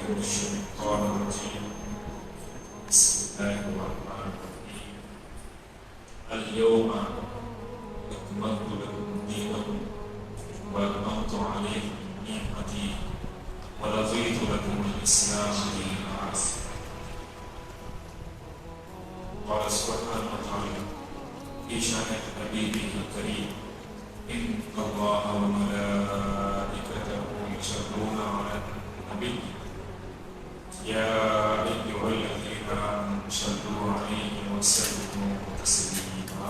من الشيطان الرجيم بسم الله الرحمن الرحيم اليوم أكملت لكم دينكم وأتممت عليكم نعمتي ورضيت لكم الإسلام دينا. قال سبحانه وتعالى في شأن حبيبه الكريم إن الله وملائكته يصلون على النبي يا أيها الذين آمنوا صلوا عليه وسلموا تسليما.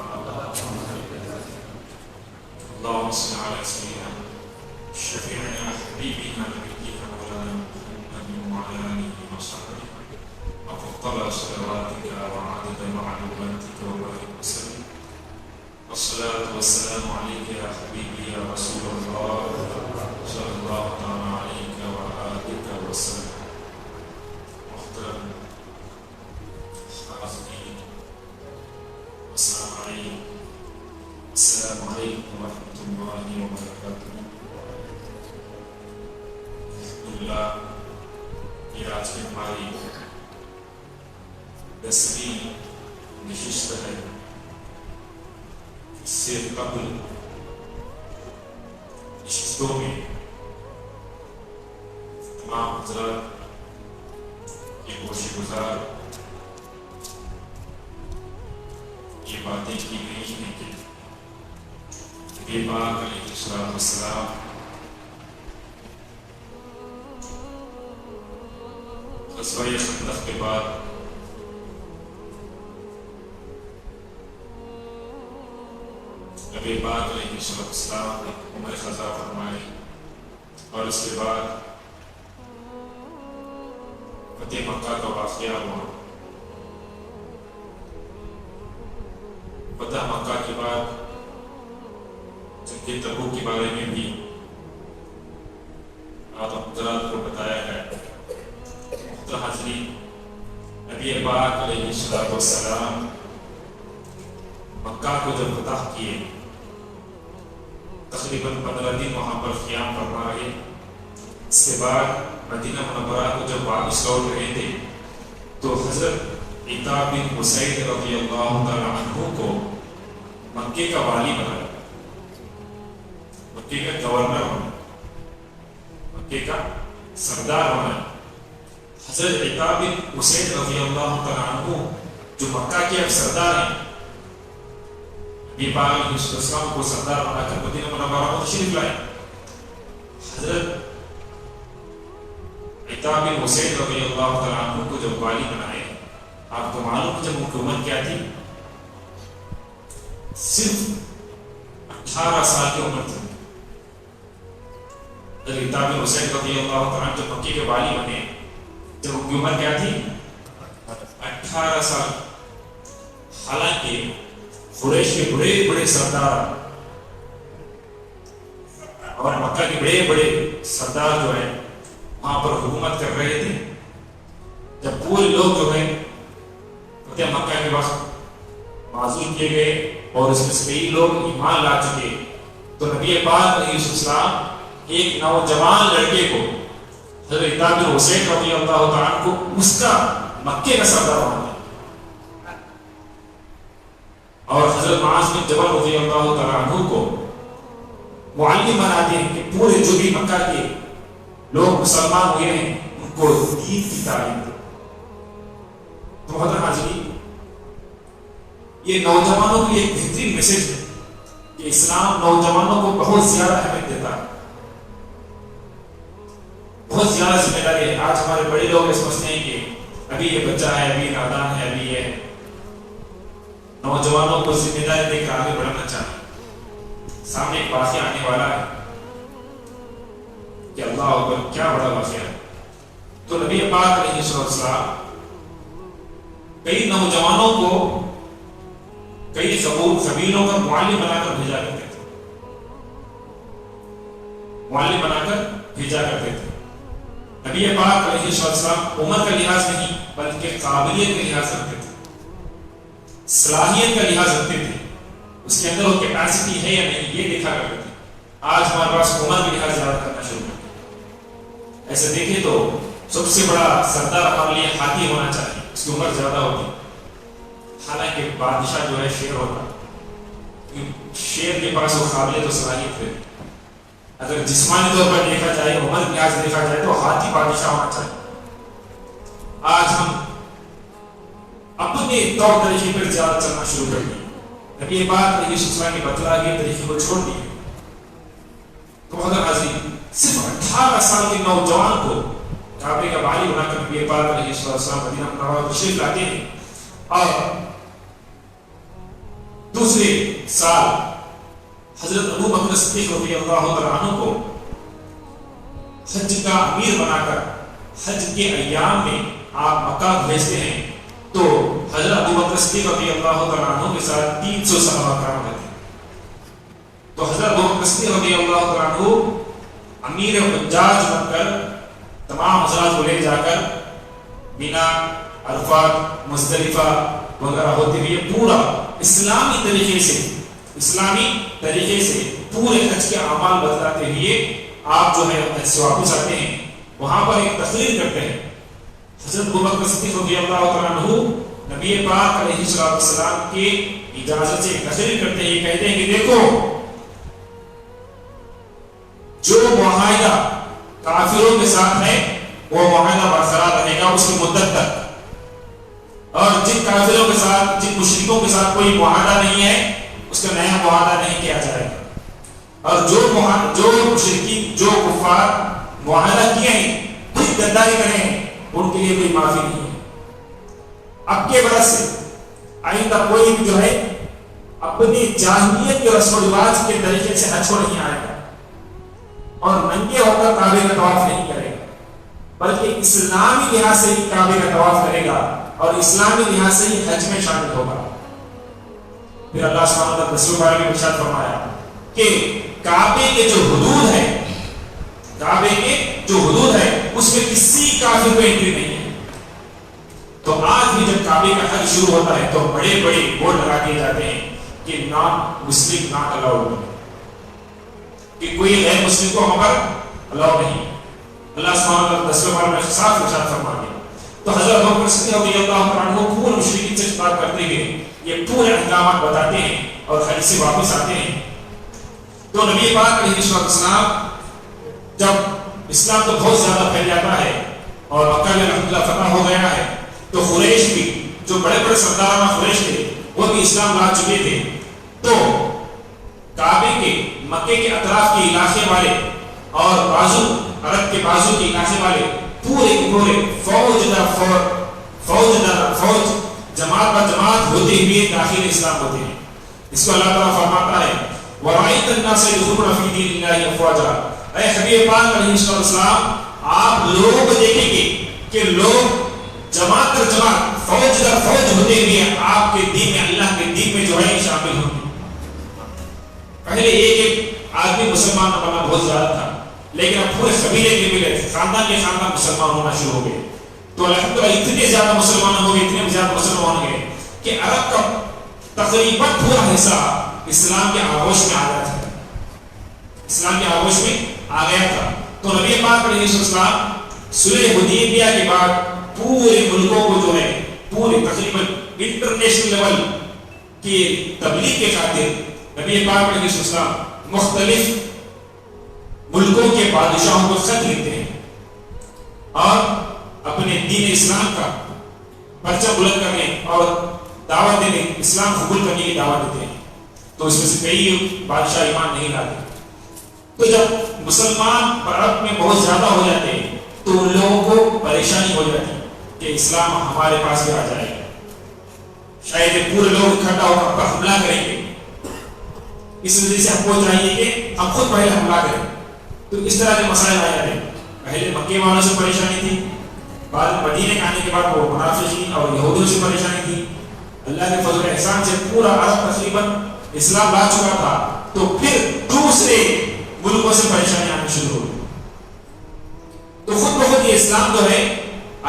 اللهم صل على سيدنا شفيعنا حبيبنا نبينا مولانا محمد وعلى آله وصحبه أفضل صلواتك وعدد معلوماتك وبارك وسلم. والصلاة والسلام عليك يا حبيبي يا رسول الله صلى الله تعالى عليك وآلك وسلم. محترم حاضرين وسامعين، السلام عليكم ورحمة الله وبركاته. الحمدللہ یہ آج کی ہماری 10ویں نشست ہے. اس سے قبل نشستوں میں تمام حضرات یہ کوشش گزار یہ باتیں کی گئی ہیں کہ نبی پاک علیہ السلام غزوہ خندق کے بعد نبی پاک علیہ السلام نے عمر خزا فرمائی اور اس کے بعد فتح مکہ کا واقعہ ہوا. فتح مکہ کے بعد جنگ تبوک کے بارے میں بھی آپ حضرات کو بتایا ہے. حاضرین، نبی پاک علیہ السلام مکہ کو جب فتح کیے تقریباً 15 دن وہاں پر قیام فرما رہے. اس کے بعد مدینہ منورہ کو جب واپس لوٹ رہے تھے تو حضرت عتاب بن اسید رضی اللہ تعالی عنہ کو مکے کا والی بنایا، مکے کا گورنر بنا، مکے کا سردار بنا. حضرت عتاب بن اسید رضی اللہ تعالی عنہ جو مکہ کے اب سردار ہیں، نبی پاک علیہ السلام کو سردار بنا کر مدینہ منورہ میں تشریف لائے. حضرت عتاب بن اسید رضی اللہ تعالی عنہ کو جب والی بنائے، آپ کو معلوم جب حکومت کیا تھی؟ صرف 18 سال کی عمر تھی. حضرت عتاب بن اسید رضی اللہ تعالی عنہ جب مکے کے والی بنے، جب حکومت کیا تھی؟ 18 سال. حالانکہ قریش کے بڑے بڑے سردار اور مکہ کے بڑے بڑے سردار جو ہیں وہاں پر حکومت کر رہے تھے. جب پورے لوگ جو ہیں فتح مکہ کے وقت معزول کیے گئے اور اس میں سے کئی لوگ ایمان لا چکے، تو نبی پاک علیہ السلام ایک نوجوان لڑکے کو حضرت عتاب بن اسید رضی اللہ تعالیٰ عنہ کو اس کا مکے کا سردار بنا اور حضرت معاذ بن جبل رضی اللہ تعالیٰ عنہ کو معلم بناتے ہیں کہ پورے جو بھی مکہ کے لوگ مسلمان ہوئے ہیں ان کو دین کی تعلیم دے. تو حضرت حاضرین، یہ نوجوانوں کی ایک بہترین میسج ہے کہ اسلام نوجوانوں کو بہت زیادہ اہمیت دیتا ہے، بہت زیادہ ذمہ داری ہے. آج ہمارے بڑے لوگ سمجھتے ہیں کہ ابھی یہ بچہ ہے، ابھی نادان ہے، ابھی یہ نوجوانوں کو ذمہ داری دے کر آگے بڑھنا چاہیے. سامنے ایک واقعہ آنے والا ہے کہ اللہ اکبر، کیا بڑا واقعہ ہے. تو نبی پاک علیہ السلام کئی نوجوانوں کو کئی قبیلوں کا معلم بنا کر بھیجا کرتے تھے، معلم بنا کر بھیجا کرتے تھے. نبی پاک علیہ السلام عمر کا لحاظ نہیں بلکہ قابلیت کا لحاظ رکھتے تھے، صلاحیت کا لحاظ رکھتے تھے. اس کے اندر وہ کیپیسٹی ہے یا نہیں یہ دیکھا کرتے تھے. آج ہمارے پاس عمر کے لحاظ زیادہ کرنا شروع کر دیا. ایسے دیکھیں تو سب سے بڑا سردار ہمارے لیے ہاتھی ہونا چاہیے، اس کی عمر زیادہ ہوتی، حالانکہ بادشاہ جو ہے شیر ہوتا، شیر کے پاس وہ قابلیت و صلاحیت ہے۔ اگر جسمانی طور پر دیکھا جائے، عمر کے لحاظ دیکھا جائے تو ہاتھی بادشاہ ہونا چاہیے۔ آج ہم اپنے طور طریقے پر زیادہ چلنا شروع کر دیں، نبی یہ بات علیہ السلام کی بتلا کے طریقے کو چھوڑ دیے۔ تو اگر حاضرین صرف 18 سال کے نوجوان کو کعبے کا بالی بنا کر نبی پاک علیہ السلام مدینہ منورہ تشریف لاتے ہیں، اور دوسرے سال حضرت ابو بکر صدیق رضی اللہ عنہ کو حج کا امیر بنا کر حج کے ایام میں آپ مکہ بھیجتے ہیں، تو حضرت ابو بکر صدیق رضی اللہ عنہ کے ساتھ 300 صحابہ کرام رہتے ہیں۔ تو حضرت ابو بکر صدیق رضی اللہ عنہ امیر حجاج بن کر تمام حضرات کو لے جا کر مینا، عرفات، مزدلفہ وغیرہ ہوتے ہوئے پورا اسلامی طریقے سے پورے حج کے اعمال بتلاتے ہوئے آپ جو ہے حج سے واپس آتے ہیں۔ وہاں پر ایک تقریر کرتے ہیں، حضرت ابو بکر صدیق رضی اللہ عنہ نبی پاک علیہ السلام کے اجازت سے تقریر کرتے ہیں، کہتے ہیں کہ دیکھو جو معاہدہ کافروں کے ساتھ ہے وہ معاہدہ برقرار رہے گا اس کی مدت تک، اور جن کافروں کے ساتھ، جن مشرکوں کے ساتھ کوئی معاہدہ نہیں ہے اس کا نیا معاہدہ نہیں کیا جائے گا، اور جو مشرکین، جو کفار معاہدہ کیے ہیں، کچھ غداری کریں، ان کے لیے کوئی معافی نہیں ہے۔ اب کے برس سے آئندہ کوئی جو ہے اپنی جاہلیت کے رسم و رواج کے طریقے سے حج کو نہیں آئے گا اور ننگے ہو کر کعبے کا طواف نہیں کرے گا، بلکہ اسلامی لحاظ سے ہی کعبے کا طواف کرے گا اور اسلامی لحاظ سے ہی حج میں شامل ہوگا۔ پھر اللہ سبحانہ وتعالیٰ نے رسول پاک نے ارشاد فرمایا کہ کعبے کے جو حدود ہے، اس میں کسی کافر کو انٹری نہیں ہے۔ تو آج بھی جب کعبے کا حج شروع ہوتا ہے تو بڑے بڑے بورڈ لگا دیے جاتے ہیں کہ نان مسلم ناٹ الاؤڈ، کہ کوئی غیر مسلم کو وہاں پر الاؤ نہیں۔ اللہ سبحانہ وتعالیٰ رسول پاک نے صاف ارشاد فرما دیا۔ تو حضرت ابو بکر صدیق رضی اللہ عنہ پورے مشرکین سے خطاب کرتے ہوئے یہ پورے احکامات بتاتے ہیں اور حج سے واپس آتے ہیں۔ تو نبی پاک علیہ السلام جب اسلام تو بہت زیادہ پھیل جاتا ہے اور مکہ میں الحمدللہ فتح ہو گیا ہے، تو قریش بھی، جو بڑے بڑے سردارانہ قریش تھے، وہ بھی اسلام لا چکے تھے۔ تو کعبے کے، مکے کے اطراف کے علاقے والے اور بازو، عرب کے بازو کے علاقے والے پورے کے پورے فوج جماعت پر جماعت ہوتے ہوئے داخل اسلام ہوتے ہیں۔ اس کو اللہ تعالیٰ فرماتا ہے وَرَأَيْتَ النَّاسَ يَدْخُلُونَ فِي دِينِ اللَّهِ أَفْوَاجًا، اے حبیب پاک علیہ السلام آپ لوگوں کو دیکھیں گے کہ لوگ جماعت در جماعت، فوج در فوج ہوتے ہوئے آپ کے دین میں، اللہ کے دین میں جو ہے شامل ہوں گے۔ پہلے ایک آدمی مسلمان بننا بہت زیادہ تھا، لیکن اب پورے قبیلے کے ملے، خاندان کے خاندان مسلمان ہونا شروع ہو گئے۔ تو الحمدللہ اتنے زیادہ مسلمان ہو گئے، اتنے زیادہ مسلمان ہو گئے کہ عرب کا تقریباً پورا حصہ اسلام کے آغوش میں آ گیا تھا، اسلام کے آغوش میں آ گیا تھا۔ تو نبی پاک علیہ السلام صلح حدیبیہ کے بعد پورے ملکوں کو جو ہے، پورے تقریباً انٹرنیشنل لیول کی تبلیغ کے خاطر نبی پاک علیہ السلام مختلف ملکوں کے بادشاہوں کو خط لکھتے ہیں اور اپنے دین اسلام کا پرچم بلند کرنے اور دعوت دینے، اسلام قبول کرنے کی دعوت دیتے ہیں۔ تو اس میں سے کئی بادشاہ ایمان نہیں لاتے۔ تو جب مسلمان عرب میں بہت زیادہ ہو جاتے ہیں تو ان لوگوں کو پریشانی ہو جاتی کہ اسلام ہمارے پاس بھی آ جائے گا، شاید پورے لوگ اکٹھا ہو کر حملہ کریں گے، اس وجہ سے ہم کو چاہیے کہ ہم خود پہلے حملہ کریں۔ تو اس طرح کے مسائل آ جاتے ہیں۔ پہلے مکے والوں سے پریشانی تھی، بعد مدینے آنے کے بعد وہ منافقین اور یہودیوں سے پریشانی تھی۔ اللہ کے فضل احسان سے پورا عرب تقریباً اسلام لا چکا تھا، تو پھر دوسرے ملکوں سے پریشانی آنے شروع ہوئی۔ تو خود بخود یہ اسلام جو ہے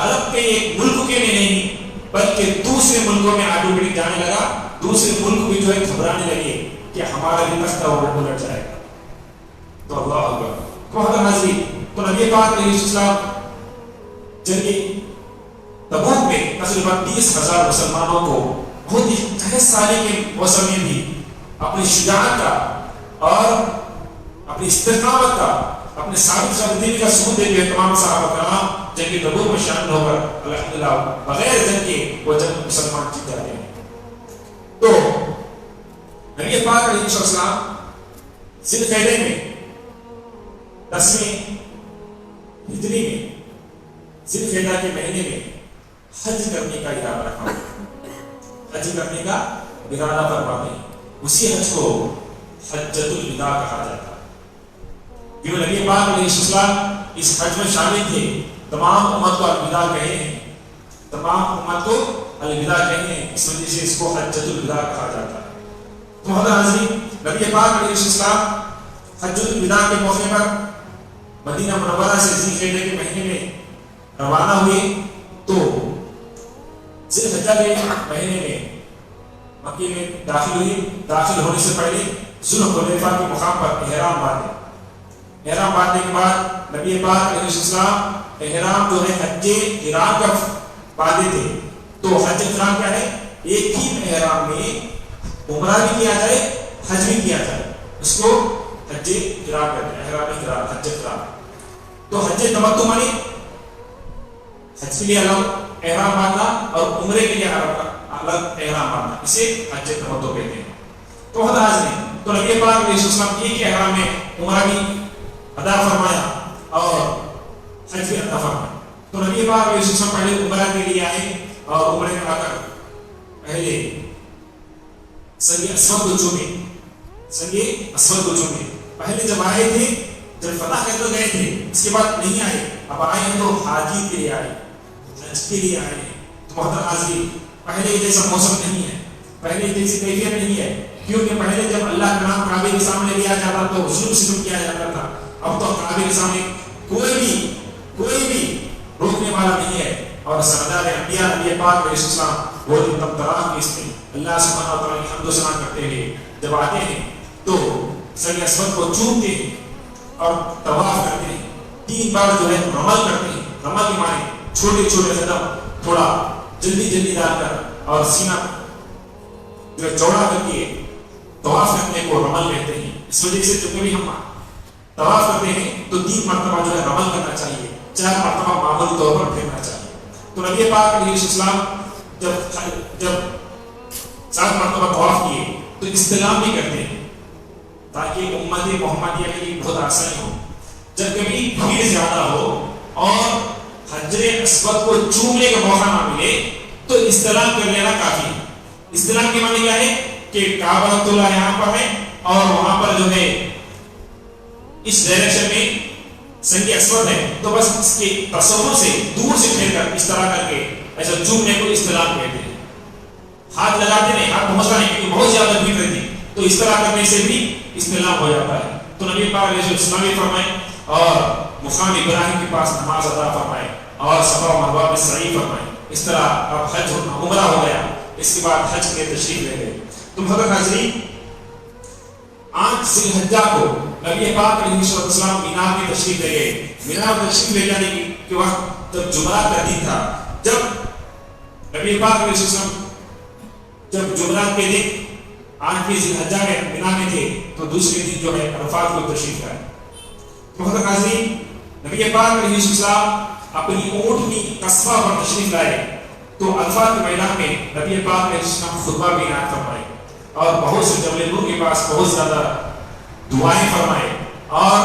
عرب کے ایک ملک کے لیے نہیں بلکہ دوسرے ملکوں میں آٹومیٹک جانے لگا۔ دوسرے ملک بھی جو ہے گھبرانے لگے کہ ہمارا بھی تختہ الٹ جائے گا۔ تو اللہ اکبر۔ تو حضرت حاضرین، تو نبی پاک علیہ السلام جنگ تبوک میں تقریباً 30,000 مسلمانوں کو بہت ہی قحط سالی کے موسم میں بھی اپنی شجاعت کا اور اپنی استقامت کا، اپنے ثابت دین کا ثبوت دیتے ہوئے تمام صحابہ کرام جنگ تبوک میں شامل ہو کر الحمدللہ بغیر جنگ کے وہ جنگ مسلمان جیت جاتے ہیں۔ تو نبی پاک علیہ السلام ذی القعدہ میں 10ویں ہجری میں ذی القعدہ کے مہینے میں حج کرنے کا ارادہ رکھا، حج کرنے کا ارادہ فرماتے ہیں۔ اسی حج کو حجۃ الوداع کہا جاتا ہے، کیوں نبی پاک علیہ السلام اس حج میں شامل تھے۔ تمام امت کو الوداع کہے ہیں، تمام امت کو الوداع کہے ہیں، اس وجہ سے اس کو حجۃ الوداع کہا جاتا ہے۔ تو محترم حاضرین، نبی پاک علیہ السلام حجۃ الوداع کے موقع پر مدینہ منورہ سے ذی القعدہ کے مہینے میں روانہ ہوئے تو ذی الحجہ کے مہینے میں مکے میں داخل ہوئی۔ داخل ہونے سے پہلے ذوالحلیفہ کے مقام پر احرام باندھے۔ احرام باندھنے کے بعد نبی پاک علیہ السلام احرام جو ہے حج قران کا باندھے تھے۔ تو حج قران کیا ہے؟ ایک ہی احرام میں عمرہ بھی کیا جائے، حج بھی کیا جائے، اس کو حج قران کہتے ہیں، احرام قران، حج قران۔ تو حج تمتع مانی حج کے لیے الگ احرام باندھنا اور عمرے کے لیے الگ احرام باندھنا، اسے حج تمتع کہتے ہیں۔ تو حاضرین، تو نبی پاک علیہ السلام ایک ہی احرام میں عمرہ بھی ادا فرمایا اور حج بھی ادا فرمایا۔ تو نبی پاک علیہ السلام پہلے عمرہ کے لیے آئے اور عمرے میں آ کر پہلے سنگ اسود کو چومے، سنگ اسود کو چومے۔ پہلے جب آئے تھے، جب فتح کر گئے تھے، اس کے بعد نہیں آئے، اب آئے ہیں تو حاجی کے لیے آئے، حج کے لیے آئے ہیں۔ تو محترم حاضرین، پہلے جیسا موسم نہیں ہے، پہلے جیسی کیفیت نہیں ہے، کیونکہ پہلے جب اللہ کا نام کعبے کے سامنے لیا جاتا تو ظلم ستم کیا جاتا تھا۔ اب تو کعبے کے سامنے کوئی بھی روکنے والا نہیں ہے۔ اور سردار انبیاء نبی پاک علیہ السلام وہ تم تراہ اس میں اللہ سبحانہ و تعالیٰ کی حمد و ثنا کرتے ہوئے جب آتے ہیں تو سنگ اسود کو چومتے ہیں اور طواف کرتے ہیں۔ 3 بار جو ہے رمل کرتے ہیں۔ رمل کے معنی چھوٹے چھوٹے قدم تھوڑا جلدی ڈال کر اور سینہ جو ہے چوڑا کر کے طواف کرنے کو رمل کہتے ہیں۔ اس وجہ سے جب بھی ہم طواف کرتے ہیں تو 3 مرتبہ جو ہے رمل کرنا چاہیے، 4 مرتبہ معمولی طور پر پھرنا چاہیے۔ تو نبی پاک علیہ السلام جب 4 مرتبہ طواف کیے تو استلام بھی کرتے ہیں تاکہ امت محمدیہ کے لیے بہت آسانی ہو۔ جب کبھی بھیڑ زیادہ ہو اور حجر اسود کو چومنے کا موقع نہ ملے تو استلام کر لینا کافی ہے۔ استلام کے معنی کیا ہے کہ کعبہ اللہ یہاں پر ہے اور وہاں پر جو ہے اس ڈائریکشن میں سنگ اسود ہے، تو بس اس کے تصور سے دور سے پھیر کر اس طرح کر کے ایسا چومنے کو استلام کہتے ہیں۔ ہاتھ لگاتے نہیں، ہاتھ پہنچتا نہیں کیونکہ بہت زیادہ بھیڑ رہتی، تو اس طرح کرنے سے بھی استلام ہو جاتا ہے۔ تو نبی پاک علیہ السلام بھی فرمائے اور مقام ابراہیم کے پاس نماز ادا فرمائے اور صفا و مروہ پہ سعی فرمائے۔ اس طرح اب حج عمرہ ہو گیا، اس کے بعد حج کے تشریف لے گئے۔ تو محترم حاضرین، 8 ذی الحجہ کو نبی پاک علیہ السلام مینا میں تشریف لے گئے۔ مینا میں تشریف لے جانے کے وقت جب جمعرات کا دن تھا، جب نبی پاک علیہ السلام جب جمعرات کے دن 8ویں ذی الحجہ میں مینا میں تھے تو دوسرے دن جو ہے عرفات کو تشریف لائے۔ محترم حاضرین، نبی پاک علیہ السلام اپنی اونٹنی قصبہ پر تشریف لائے تو عرفات کے میدان میں نبی پاک علیہ السلام خطبہ بھی عنایت فرمائے اور بہت سے جبل نور کے پاس بہت زیادہ دعائیں فرمائے اور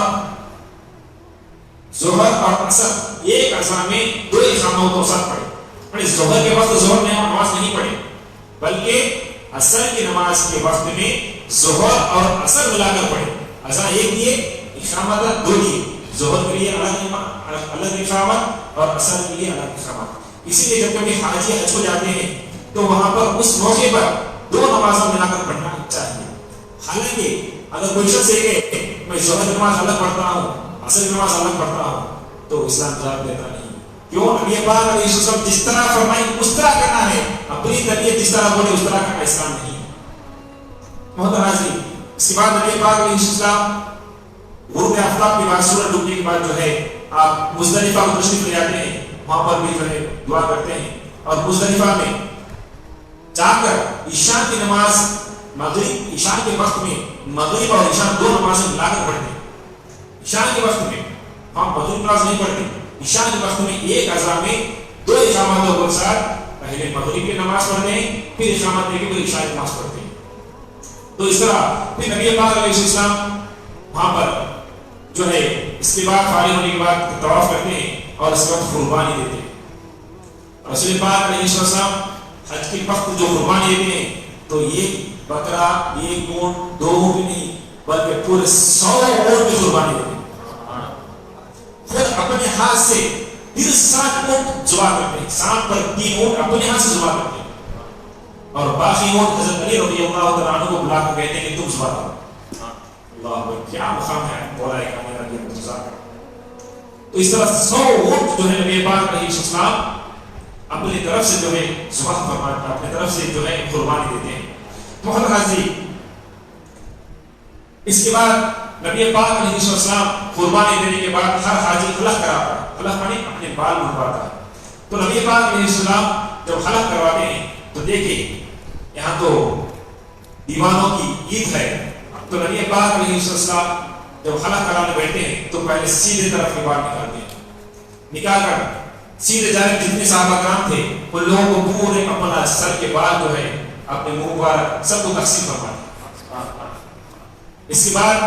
ظہر اور عصر ایک عصر میں 2 اقامات و ساتھ پڑھے۔ ظہر کے وقت ظہر میں نماز نہیں پڑھے بلکہ عصر کی نماز کے وقت میں ظہر اور عصر ملا کر پڑھے۔ عصر ایک دیے، اقامت 2 دیے، ظہر کے لیے الگ اقامت اور عصر کے لیے الگ اقامت۔ اسی لیے جب کبھی حاجی حج کو جاتے ہیں تو وہاں پر اس موقع پر 2 نمازیں ملا کر پڑھنا چاہیے۔ حالانکہ اگر کوئی شخص کہ میں ظہر کی نماز الگ پڑھتا ہوں، عصر کی نماز الگ پڑھتا ہوں، تو اسلام جواب دیتا نہیں۔ کیوں؟ نبی پاک علیہ السلام جس طرح فرمائی اس طرح کرنا ہے، اپنی طبیعت جس طرح بولے اس طرح کرنا اسلام نہیں ہے۔ محترم حاضرین، اس کے بعد نبی پاک علیہ السلام غروب آفتاب کے بعد سورج ڈوبنے کے بعد جو ہے آپ مزدلفہ کو تشریف لے جاتے ہیں۔ وہاں پر بھی جو ہے دعا کرتے ہیں. اور مزدلفہ میں جا کر عشاء کی نماز مغرب عشاء کے وقت میں مغرب اور عشاء دو نمازیں ملا کر پڑھتے ہیں. عشاء کے وقت میں ہم مغرب نماز نہیں پڑھتے. عشاء کے وقت میں ایک اذان میں دو اقامتوں کے ساتھ پہلے مغرب کی نماز پڑھتے ہیں پھر اقامت دے کے پھر عشاء کی نماز پڑھتے ہیں. تو اس طرح پھر نبی پاک علیہ السلام وہاں پر جو ہے اس کے بعد فارغ ہونے کے بعد طواف کرتے ہیں اور اس کے بعد قربانی دیتے ہیں. رسول پاک علیہ السلام حج کے وقت جو قربانی دیتے ہیں تو ایک بکرا ایک اونٹ دو اونٹ نہیں بلکہ پورے 100 اونٹ کی قربانی دیتے ہیں. خود اپنے ہاتھ سے پھر 7 اونٹ ذبح کرتے ہیں. 7 پر 3 اونٹ اپنے ہاتھ سے ذبح کرتے ہیں اور باقی اونٹ حضرت علی رضی اللہ تعالیٰ عنہ کو بلا کر کہتے ہیں کہ تم ذبح کرو. اللہ اکبر کیا مقام ہے مولا کاملہ کی مرتضیٰ کا. تو اس طرح 100 اونٹ جو ہے نبی پاک علیہ السلام اپنی طرف سے جو ہے ذبح فرماتے ہیں اپنی طرف سے جو ہے قربانی دیتے ہیں. محمد حاضری اس کے بعد نبی پاک علیہ السلام قربانی دینے کے بعد ہر حاجی حلق کراتا ہے. حلق مانی اپنے بال منڈواتا ہے. تو نبی پاک علیہ السلام جب حلق کرواتے ہیں تو دیکھیں یہاں تو دیوانوں کی عید ہے. تو نبی پاک علیہ السلام جب حلق کرانے بیٹھتے ہیں تو پہلے سیدھے طرف کے بال نکالتے ہیں. نکال کر سیدھے جانب جتنے صحابہ کرام تھے ان لوگوں کو پورے اپنا سر کے بال جو ہے اپنے منہ مبارک سب کو تقسیم فرماتے ہیں. اس کے بعد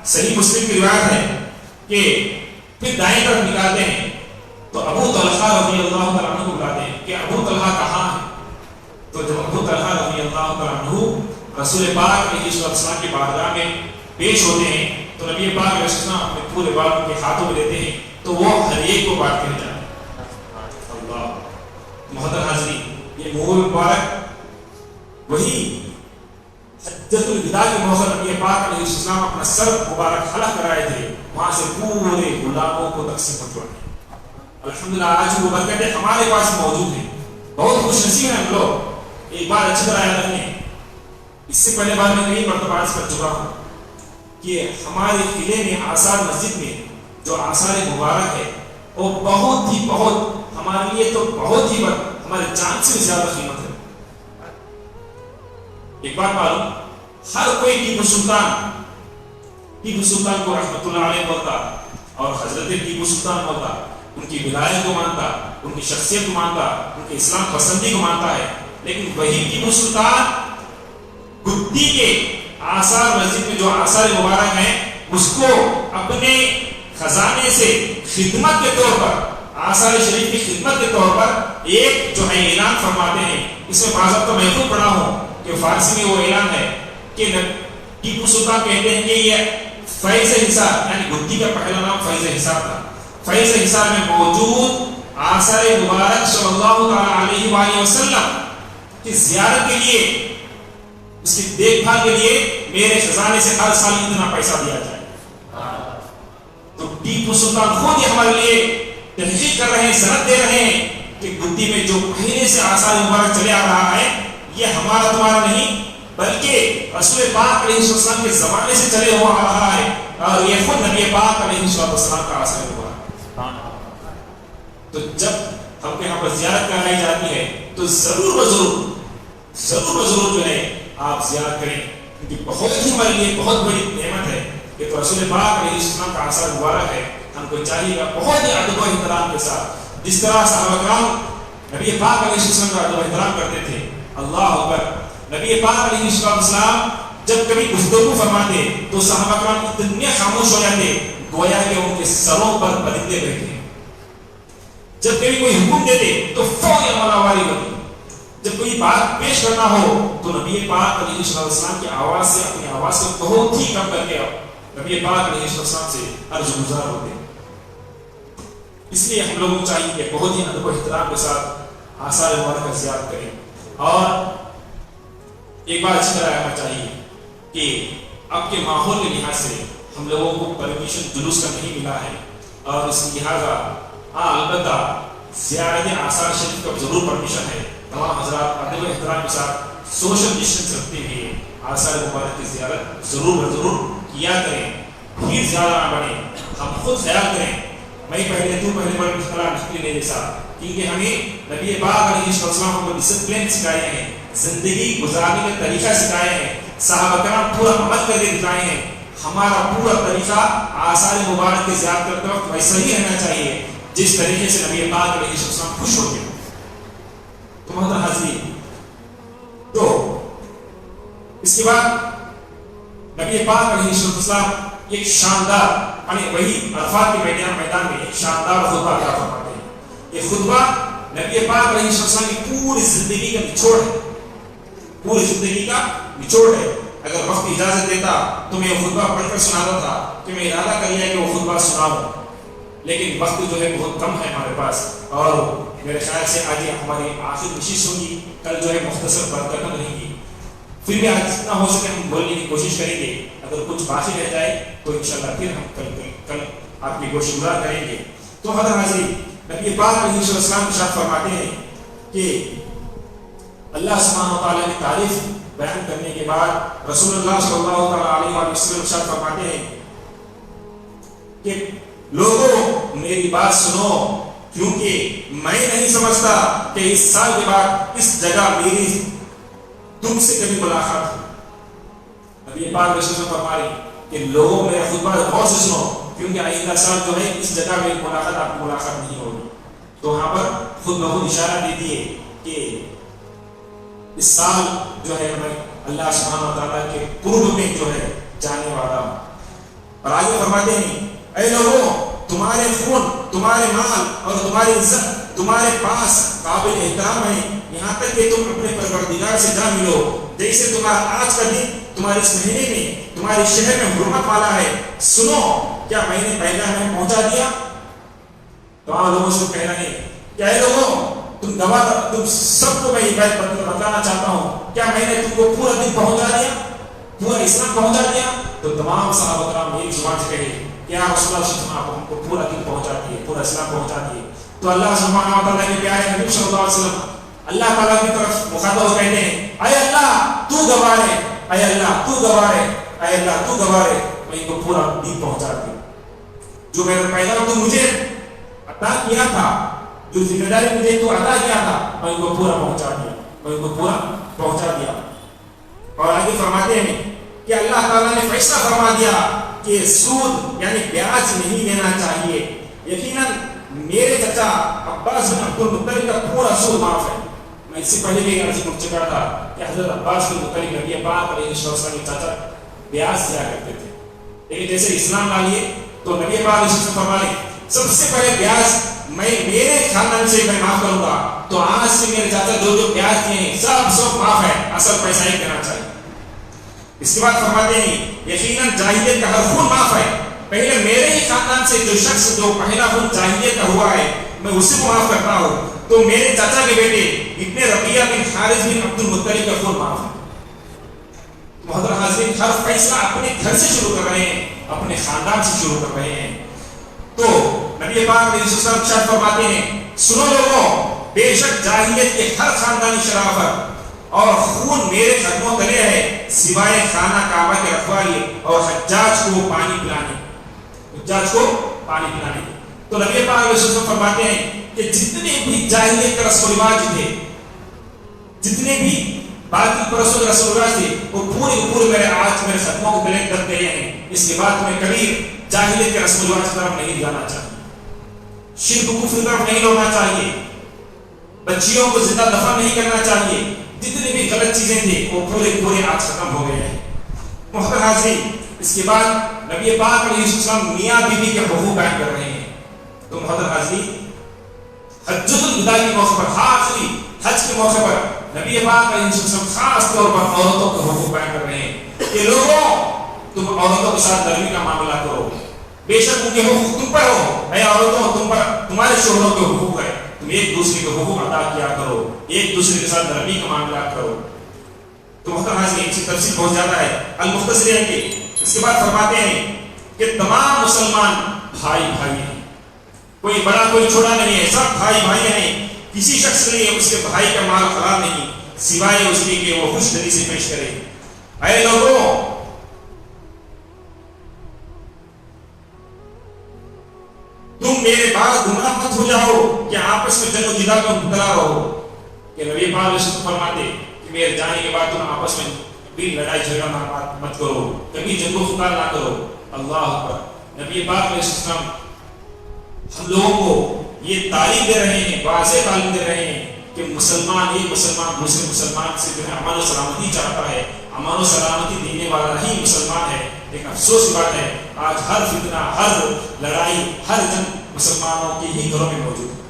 صحیح مسلم کی روایت ہے کہ پھر دائیں طرف نکالتے ہیں تو ابو طلحہ رضی اللہ تعالیٰ عنہ کو بلاتے ہیں کہ ابو طلحہ کہاں ہے. تو جب ابو طلحہ رضی اللہ تعالیٰ عنہ رسول پاک علیہ السلام کی بارگاہ میں پیش ہوتے ہیں تو نبی پاک علیہ السلام اپنے پورے بال کے ہاتھوں میں لیتے ہیں تو وہ ہر ایک کو بانٹ کر جاتے ہیں. اللہ محترم حاضرین یہ منہ مبارک وہی حجۃ الوداع کے موقع نبی پاک علیہ السلام اپنا سر مبارک حلق کرائے تھے وہاں سے پورے غلاموں کو تقسیم فرمائے. الحمدللہ آج وہ برکتیں ہمارے پاس موجود ہیں. بہت خوش نصیب ہیں ہم لوگ. ایک بار اچھی طرح یاد رکھیں اس سے پہلے بار میں کئی مرتبہ عرض کر چکا ہوں کہ ہمارے قلعے میں آثار مسجد میں جو آثار مبارک ہے وہ بہت ہمارے لیے تو بہت ہی ہمارے جان سے بھی زیادہ قیمت ہے. ایک بات معلوم ہر کوئی ٹیپو سلطان کو رحمت اللہ علیہ بولتا اور حضرت ٹیپو سلطان بولتا ان کی ولایت کو مانتا ان کی شخصیت کو مانتا ان کے اسلام پسندی کو مانتا ہے. لیکن وہی ٹیپو سلطان گدی کے آثار مسجد میں جو آثار مبارک ہیں اس کو اپنے خزانے سے خدمت کے طور پر آثار شریف کی خدمت کے طور پر ایک جو ہے اعلان فرماتے ہیں. اس میں باضابطہ میں خود پڑھا ہوں کہ فارسی میں وہ اعلان ہے کہ ٹیپو سلطان کہتے ہیں کہ یہ فیض حصار یعنی گدی کا پہلا نام فیض حصار تھا. فیض حصار میں موجود آثار مبارک صلی اللہ تعالی علیہ وآلہ وسلم کی زیارت کے لیے اس کی دیکھ بھال کے لیے میرے خزانے سے ہر سال اتنا پیسہ دیا جائے. تو ٹیپو سلطان خود یہ ہمارے لیے تحقیق کر رہے ہیں سند دے رہے ہیں کہ گدی میں جو پہلے سے آثار مبارک چلے آ رہا ہے یہ ہمارا تمہارا نہیں بلکہ رسول پاک علیہ السلام کے زمانے سے چلے ہوا آ رہا ہے اور یہ خود نبی پاک علیہ السلام کا آثار مبارک. تو جب ہم کے یہاں پر زیارت کرائی جاتی ہے تو ضرور و ضرور جو ہے آپ زیارت کریں کیونکہ بہت ہی ہمارے لیے بہت بڑی نعمت ہے کہ تو رسول پاک علیہ السلام کا آثار مبارک ہے. ہم کو چاہیے گا بہت ہی ادب و احترام کے ساتھ جس طرح صحابہ کرام نبی پاک علیہ السلام کا ادب و احترام کرتے تھے. اللہ اکبر. نبی پاک علیہ السلام جب کبھی گفتگو فرماتے تو صحابہ کرام اتنے خاموش ہو جاتے گویا کہ ان کے سروں پر پرندے بیٹھے. جب کبھی کوئی حکم دیتے تو فوری عمل آوری ہوتی. جب کوئی بات پیش کرنا ہو تو نبی پاک علیہ السلام کی آواز سے اپنی آواز کو بہت ہی کم کر کے نبی پاک علیہ السلام سے عرض گزار ہوتے. اس لیے ہم لوگوں کو چاہیے کہ بہت ہی ادب و احترام کے ساتھ آثار مبارک کا زیارت کریں. اور ایک بات اچھی طرح رکھنا چاہیے کہ اب کے ماحول کے لحاظ سے ہم لوگوں کو پرمیشن جلوس کا نہیں ملا ہے اور اس لہٰذا البتہ زیارت آثار شریف کا ضرور پرمیشن ہے. تمام حضرات ادب و احترام کے ساتھ سوشل ڈسٹینس رکھتے ہوئے آثار مبارک کی زیارت ضرور کیا کریں. بھیڑ زیادہ نہ بنے. ہم خود خیال کریں میں پہلے تو پہلے بڑے مشکلات نہیں جیسا کیونکہ ہمیں نبی پاک علیہ السلام کو ڈسپلن سکھائے ہیں، زندگی گزارنے کا طریقہ سکھائے ہیں، صحابہ کرام پورا عمل کر کے دکھائے ہیں۔ ہمارا پورا طریقہ آثار مبارک کے زیادہ کرتے وقت ویسا ہی رہنا چاہیے جس طریقے سے نبی پاک علیہ السلام خوش ہوتے ہیں۔ تو محترم حاضرین، تو اس کے بعد نبی پاک علیہ السلام ایک شاندار وہی عرفات کے میدان میں ایک شاندار خطبہ عطا فرماتے ہیں۔ یہ خطبہ نبی پاک علیہ السلام کی پوری زندگی کا نچوڑ ہے، پوری زندگی کا نچوڑ ہے۔ اگر وقت اجازت دیتا تو میں وہ خطبہ پڑھ کر سناتا تھا کہ میں ارادہ کر لیا کہ وہ خطبہ سناؤں، لیکن وقت جو ہے بہت کم ہے ہمارے پاس، اور میرے خیال سے آج ہماری آخر نشست ہوگی، کل جو ہے مختصر برکتیں رہیں گی۔ پھر بھی آج جتنا ہو سکے ہم بولنے کی کوشش کریں گے، اگر کچھ باقی رہ جائے تو انشاءاللہ پھر ہم کل آپ کی گوشت گزار کریں گے۔ تو حضرت حاضرین، نبی پاک علیہ السلام ارشاد فرماتے ہیں کہ اللہ سبحانہ و تعالیٰ کی تعریف بیان کرنے کے بعد رسول اللہ صلی اللہ علیہ وسلم ارشاد فرماتے ہیں کہ لوگوں میری بات سنو، کیونکہ میں نہیں سمجھتا کہ اس سال کے بعد اس جگہ میری تم سے کبھی ملاقات ہو۔ نبی پاک علیہ السلام فرما رہے کہ لوگوں میرا خطبہ غور سے سنو، کیونکہ آئندہ سال جو ہے اس جگہ میں ملاقات آپ کی ملاقات نہیں ہوگی۔ تو وہاں پر خود بخود اشارہ دے دیے کہ اس سال جو ہے میں اللہ سبحانہ و تعالیٰ کے قرب میں جو ہے جانے والا ہوں۔ اور آگے فرماتے ہیں اے لوگوں، تمہارے خون، تمہارے مال اور تمہاری عزت تمہارے پاس قابل احترام ہے، یہاں تک کہ تم اپنے پروردگار سے جا ملو جیسے تمہارا آج کا دن تمہارے اس مہینے میں تمہارے شہر میں حرمت والا ہے۔ سنو، کیا میں نے پیغام میں پہنچا دیا؟ تمام لوگوں سے کہہ رہے ہیں کہ اے لوگوں، تم سب کو میں یہ بات بتانا چاہتا ہوں، کیا میں نے تم کو پورا دن پہنچا دیا، پورا اسلام پہنچا دیا؟ تو تمام صحابہ کرام ایک زبان سے کہے کہ یا رسول اللہ صلی اللہ علیہ وسلم، آپ ہم کو پورا دن پہنچا دیے، پورا اسلام پہنچا دیے۔ تو اللہ سبحانہ و تعالیٰ کے پیارے نبی صلی اللہ علیہ وسلم اللہ تعالیٰ کی طرف مخاطب ہو کہتے ہیں اے اللہ تو گواہ ہے، اے اللہ تو گواہ ہے، اے اللہ تو گواہ ہے، میں ان کو پورا دن پہنچا دیا۔ جو میرا پیغام تو مجھے عطا کیا تھا، جو ذمہ داری مجھے تو عطا کیا تھا، میں ان کو پورا پہنچا دیا، میں ان کو پورا پہنچا دیا۔ اور آگے فرماتے ہیں کہ اللہ تعالیٰ نے فیصلہ فرما دیا کہ سود یعنی بیاج نہیں دینا چاہیے۔ یقیناً میرے چچا عباس بن عبد المطلب کا پورا سود معاف ہے۔ میں اس سے پہلے بھی عرض کر چکا تھا کہ حضرت عباس بن مطلب نبی پاک علیہ السلام کے چاچا بیاج دیا کرتے تھے، لیکن جیسے اسلام لا لیے تو نبی پاک علیہ السلام فرمائے سب سے پہلے بیاج میں میرے خاندان سے میں معاف کروں گا، تو آج سے میرے چاچا جو بیاج دیے ہیں سب معاف ہے، اصل پیسہ ہی دینا چاہیے۔ اس کے بعد فرماتے ہیں یقیناً جاہلیت کا ہر خون معاف ہے، پہلے میرے ہی خاندان سے جو شخص جو پہلا خون جاہلیت کا ہوا ہے میں اسی کو معاف کرتا ہوں، تو میرے چاچا کے بیٹے ابن ربیعہ بن حارث بن عبد المطلب کا خون معاف ہے۔ محترم حاضرین، ہر فیصلہ اپنے گھر سے شروع کر رہے ہیں، اپنے خاندان سے شروع کر رہے ہیں۔ تو نبی پاک علیہ السلام ارشاد فرماتے ہیں سنو لوگوں، بے شک جاہلیت کے ہر خاندانی شرافت اور خون میرے قدموں تلے ہے، سوائے خانہ کعبہ کے رکھوالی اور حجاج کو پانی پلانے، حجاج کو پانی پلانے۔ تو نبی پاک علیہ السلام فرماتے ہیں کہ جتنے بھی جاہلیت کا رسم و رواج تھے، جتنے بھی باقی پرستوں کے رسم و رواج تھے، وہ پورے میرے آج میرے قدموں کو تلے کر گئے ہیں۔ اس کے بعد میں کبھی جاہلیت کے رسم و رواج کی طرف نہیں جانا چاہیے، شرک کفر کی طرف نہیں لوٹنا چاہیے، بچیوں کو زندہ دفن نہیں کرنا چاہیے، جتنی بھی غلط چیزیں تھیں وہ پورے آج ختم ہو گئے ہیں۔ محترم حاضرین، اس کے بعد نبی پاک علیہ السلام میاں بیوی کے حقوق بیان کر رہے ہیں۔ تو محترم حاضرین، حجۃ الوداع کے موقع پر، آخری حج کے موقع پر نبی پاک علیہ السلام خاص طور پر عورتوں کے حقوق بیان کر رہے ہیں کہ لوگوں تم عورتوں کے ساتھ نرمی کا معاملہ کرو، بے شک ان کے حقوق تم پر ہو، اے عورتوں تم پر تمہارے شوہروں کے حقوق ہے، تم ایک دوسرے کے حقوق ادا کیا کرو، ایک دوسرے کے ساتھ نرمی کا معاملہ کرو۔ تو محترم حاضرین، اس کی تفصیل پہنچ جاتا ہے المختصر ہے کہ اس کے بعد فرماتے ہیں کہ تمام مسلمان بھائی ہیں، کوئی بڑا کوئی چھوٹا نہیں ہے، سب بھائی ہیں، کسی شخص کے لیے اس کے بھائی کا مال حرام نہیں سوائے اس کے کہ وہ خوش دلی سے پیش کرے۔ اے لوگوں، تم میرے بعد گمراہ مت ہو جاؤ کہ آپس میں جنگ و جدال میں مبتلا رہو. کہ نبی پاک علیہ السلام فرماتے کہ میرے جانے کے بعد تم آپس میں بھی لڑائی جھگڑا مت کرو, کبھی جنگ و فساد نہ کرو. اللہ اکبر. نبی پاک علیہ السلام ہم لوگوں کو یہ تعلیم دے رہے ہیں, واضح تعلیم دے رہے ہیں کہ مسلمان ایک مسلمان دوسرے مسلمان سے جو ہے امن و سلامتی چاہتا ہے, امن و سلامتی دینے والا ہی مسلمان ہے. لیکن افسوس کی بات ہے آج ہر فتنہ, ہر لڑائی, ہر جنگ مسلمانوں کے ہی گھروں میں موجود ہے.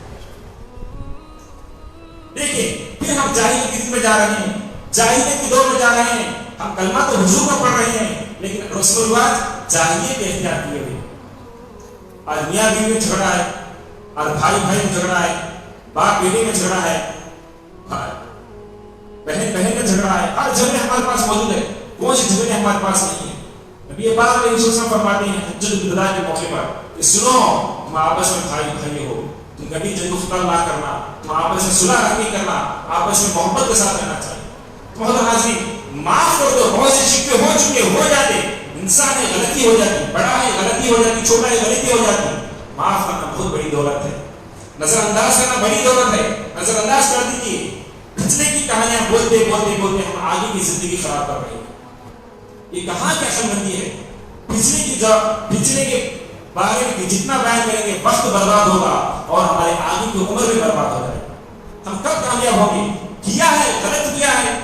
دیکھیں پھر ہم جاہلیت کی دن میں جا رہے ہیں, جاہلیت کے دور میں جا رہے ہیں. ہم کلمہ تو حضور میں پڑھ رہے ہیں لیکن رسم الرواج جاہلیت کے اختیار کیے ہوئے. آج میاں بیوی میں جھگڑا ہے, اور بھائی بھائی میں جھگڑا ہے, باپ بیٹے میں جھگڑا ہے, بہن بہن میں جھگڑا ہے. ہر جھگڑے ہمارے پاس موجود ہے, کون سے جھگڑے ہمارے پاس نہیں ہے. نبی پاک علیہ السلام فرماتے ہیں حجۃ الوداع کے موقع پر کہ سنو, تم آپس میں بھائی بھائی ہو, تم کبھی جنگ و فساد نہ کرنا, تم آپس میں صلح رحمی کرنا, آپس میں محبت کے ساتھ رہنا چاہیے. تو حضرت حاضرین معاف کر دو, بہت سے شکوے ہو چکے, ہو جاتے, انسان ہے غلطی ہو جاتی, بڑا ہے غلطی ہو جاتی, چھوٹا ہے غلطی ہو جاتی. معاف کرنا بہت بڑی دولت ہے, نظر انداز کرنا بڑی دولت ہے. نظر انداز کر دیجیے, پچھلے کی کہانیاں بولتے بولتے بولتے ہم آگے کی زندگی خراب کر رہے ہیں. یہ کہاں کی عقل مندی ہے؟ پچھلے کے بارے میں جتنا بیان کریں گے وقت برباد ہوگا اور ہمارے آگے کی عمر بھی برباد ہو جائے. ہم کب کامیاب ہوں گے؟ کیا ہے, غلط کیا ہے,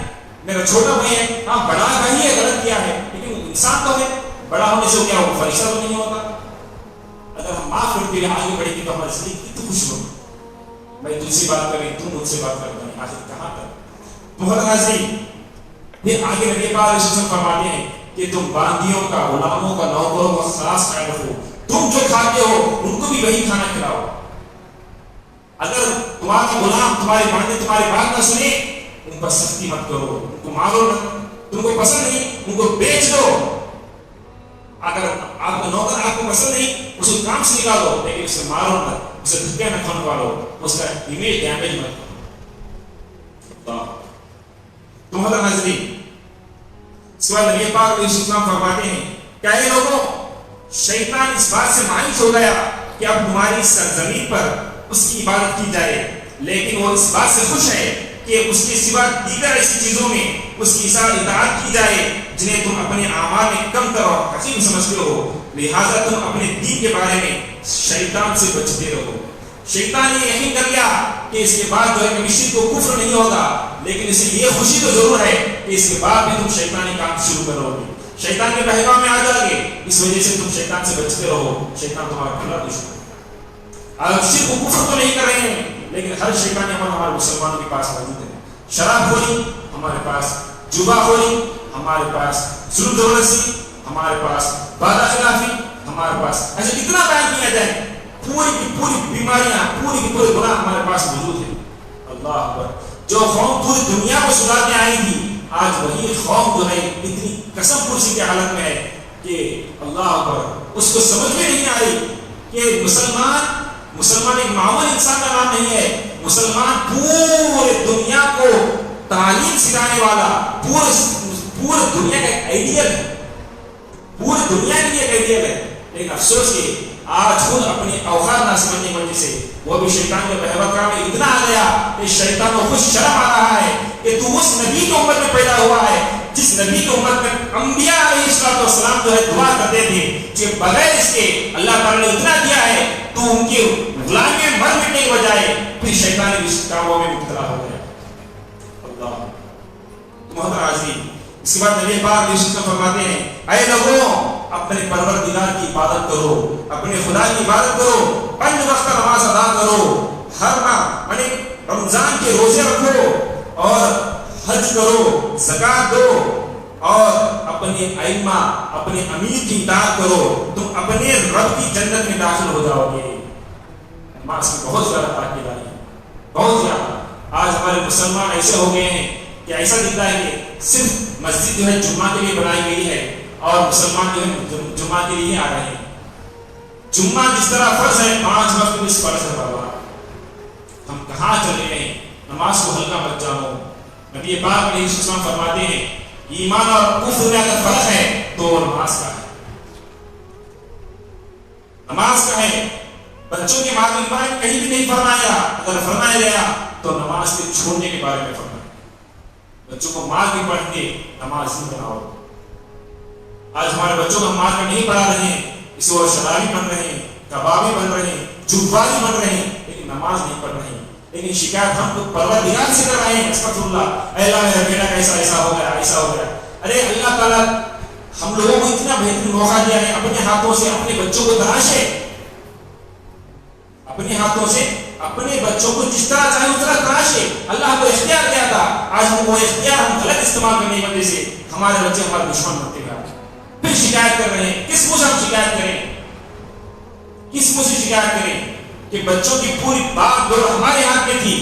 میرا چھوٹا بھائی ہے, ہاں بڑا بھائی ہے, غلط کیا ہے, لیکن انسان تو ہے, بڑا ہونے سے کیا ہو فرشتہ تو نہیں ہوتا. اگر ہم معاف کرتے ہوئے آگے بڑھیں گے تو ہماری زندگی کتنی خوش ہوگی. میں تم سے بات کریں, تم مجھ سے بات کریں, آخر کہاں تک. بہت نازنین پھر آگے نبی پاک علیہ السلام فرماتے ہیں کہ تم باندیوں کا, غلاموں کا, نوکروں کا خاص خیال رکھو. تم جو کھاتے ہو ان کو بھی وہی کھانا کھلاؤ. اگر تمہارا غلام, تمہارے باندے تمہاری بات نہ سنے, ان پر سختی مت کرو, ان کو مارو مت. تم کو پسند نہیں ان کو بیچ دو. اگر آپ کا نوکر آپ کو پسند نہیں اس کو کام سے نکالو, لیکن اسے مارو مت, اسے دھکے نہ کھلواؤ, اس کا امیج ڈیمیج مت کرو. تم حضرت حاضرین اس کے بعد نبی پاک علیہ السلام فرماتے ہیں کہ اے لوگوں, شیطان اس بات سے مایوس ہو گیا کہ اب تمہاری سرزمین پر اس کی عبادت کی جائے, لیکن وہ اس بات سے خوش ہے کہ اس کے سوا دیگر ایسی چیزوں میں اس کی اطاعت کی جائے جنہیں تم اپنے اعمال میں کم تر اور حقیر سمجھتے ہو. لہذا تم اپنے دین کے بارے میں شیطان سے بچتے رہو. شیطان یہ یقین کر لیا کہ اس کے بعد جو ہے کبھی شرک و کفر نہیں ہوگا, لیکن اسے یہ خوشی تو ضرور ہے کہ اس کے بعد بھی تم شیطانی کام شروع کرو گے, شیطان کے بہکاؤ میں آ جاؤ گے. اس وجہ سے تم شیطان سے بچتے رہو. شیطان تمہارا بڑا دشمن ہے. آپ شرک و کفر تو نہیں کر رہے ہیں, لیکن ہر شیطانی عمل ہمارے مسلمانوں کے پاس موجود ہے. شراب خوری ہمارے پاس, جوا خوری ہمارے پاس, ظلم زبردستی ہمارے پاس, وعدہ خلافی ہمارے پاس. ایسے کتنا بیان کیا جائے, پوری کی پوری بیماریاں, پوری کی پوری گناہ ہمارے پاس موجود ہے. اللہ اکبر. جو قوم پوری دنیا کو سدھارنے آئی تھی, آج وہی قوم جو ہے اتنی قسم پرسی کی حالت میں ہے کہ اللہ اکبر اس کو سمجھ میں نہیں آ رہی کہ مسلمان ایک معمولی انسان کا نام نہیں ہے. مسلمان پورے دنیا کو تعلیم سکھانے والا, پورے دنیا کا ایک آئیڈیل ہے, پورے دنیا کے لیے ایک آئیڈیل ہے. لیکن افسوس کہ آج خود اپنی اوقات نہ سمجھنے کی وجہ سے وہ بھی شیطان کے بہکاؤ میں اتنا آ گیا کہ شیطان کو خوش شرم آ رہا ہے کہ تو اس نبی کی امت میں پیدا ہوا ہے جس نبی کی امت میں انبیاء علیہ السلام جو ہے دعا کرتے تھے کہ بغیر اس کے اللہ تعالیٰ نے اتنا دیا ہے, تو ان کی غلامی میں مر مٹنے کے بجائے پھر شیطانی کاموں میں مبتلا ہو گیا. اللہ محترم حاضرین, اس کے بعد نبی پاک علیہ السلام فرماتے ہیں اے لوگوں, اپنے پروردگار کی عبادت کرو, اپنے خدا کی عبادت کرو, 5 وقت نماز ادا کرو, ہر ماہ یعنی رمضان کے روزے رکھو اور حج کرو, زکات دو اور اپنے ائمہ, اپنے امیر کی اطاعت کرو, تم اپنے رب کی جنت میں داخل ہو جاؤ گے. نماز کی بہت زیادہ تاکید آئی ہے, بہت زیادہ. آج ہمارے مسلمان ایسے ہو گئے ہیں کہ ایسا دکھتا ہے کہ صرف مسجد جو ہے جمعہ کے لیے بنائی گئی ہے اور مسلمان جو ہے جمعہ کے لیے آ رہے ہیں. جمعہ جس طرح فرض ہے 5 وقت اس فرض ہے بابا. ہم کہاں چلے گئے ہیں؟ نماز کو ہلکا مت جانو. نبی پاک علیہ السلام فرماتے ہیں ایمان اور کفر میں اگر فرق ہے تو نماز کا ہے. نماز کا ہے. بچوں کے مارنے کے بارے میں کہیں بھی نہیں فرمایا، اگر فرمایا گیا تو نماز کے چھوڑنے کے بارے میں فرمایا۔ بچوں کو مار کے پڑھ کے نماز نہیں بناؤ۔ آج ہمارے بچوں کو ہم مار کے نہیں پڑھا رہے ہیں، اس اور شرابی بن رہے ہیں، کبابی بن رہے ہیں، جھوٹبازی بن رہے ہیں، لیکن نماز نہیں پڑھ رہے ہیں۔ لیکن شکایت ہم کو پروردگار سے کر رہے ہیں، استغفر اللہ، اے اللہ میرا بیٹا ایسا ایسا ہو گیا، ایسا ہو گیا۔ ارے اللہ تعالیٰ ہم لوگوں کو اتنا بہترین موقع دیا ہے، اپنے ہاتھوں سے اپنے بچوں کو تراشے، اپنے ہاتھوں سے اپنے بچوں کو جس طرح چاہے اس طرح تراشے۔ اللہ کو اختیار دیا تھا، آج ہم وہ اختیار ہم غلط استعمال کرنے کی وجہ سے ہمارے بچے ہمارے دشمن بنتے گئے، پھر شکایت کر رہے ہیں۔ کس منہ سے ہم شکایت کریں؟ کس منہ سے شکایت کریں کہ بچوں کی پوری بات دور ہمارے ہاتھ میں تھی،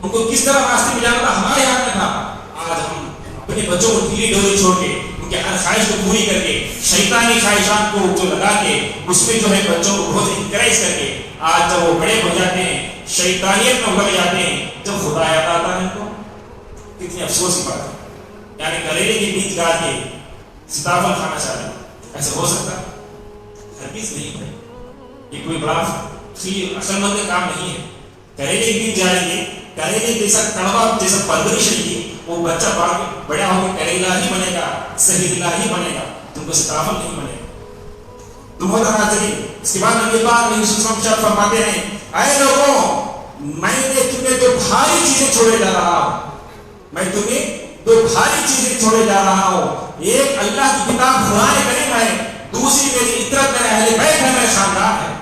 ان کو کس طرح راستے میں جانا تھا ہمارے ہاتھ میں تھا۔ آج ہم اپنے بچوں کو ڈھیلی ڈوری چھوڑ کے ان کے ہر خواہش کو پوری کر کے شیطانی خواہشات کو جو لگا کے اس میں جو ہے بچوں کو بہت انکریج کر کے آج جب وہ بڑے ہو جاتے ہیں شیطانیت میں ابھر جاتے ہیں، جب خدا یاد آتا ہے ان کو، کتنی افسوس کی بات ہے۔ یعنی کریلے کے بیج گاڑ کے سیتافل کھانا چاہ رہے، ایسا ہو سکتا ہے؟ ہرگز نہیں ہے۔ یہ کوئی بڑا عقل مند کا کام نہیں ہے۔ کریلے کے بیج جائیں گے، کریلے جیسا کڑوا جیسا پرورش رہے گی، وہ بچہ بڑا ہو کے کریلا ہی بنے گا، زہریلا ہی بنے گا، تم کو سیتافل نہیں بنے گا۔ تم ہوتا حاضرین، اس کے بعد نبی پاک علیہ السلام فرماتے ہیں، اے لوگوں میں نے تمہیں دو بھاری چیزیں چھوڑے جا رہا ہوں، میں تمہیں دو بھاری چیزیں چھوڑے جا رہا ہوں، ایک اللہ کی کتاب قرآن کریم ہے، دوسری میری اطرت ہے، اہل بیت ہے، میرے خاندان ہے۔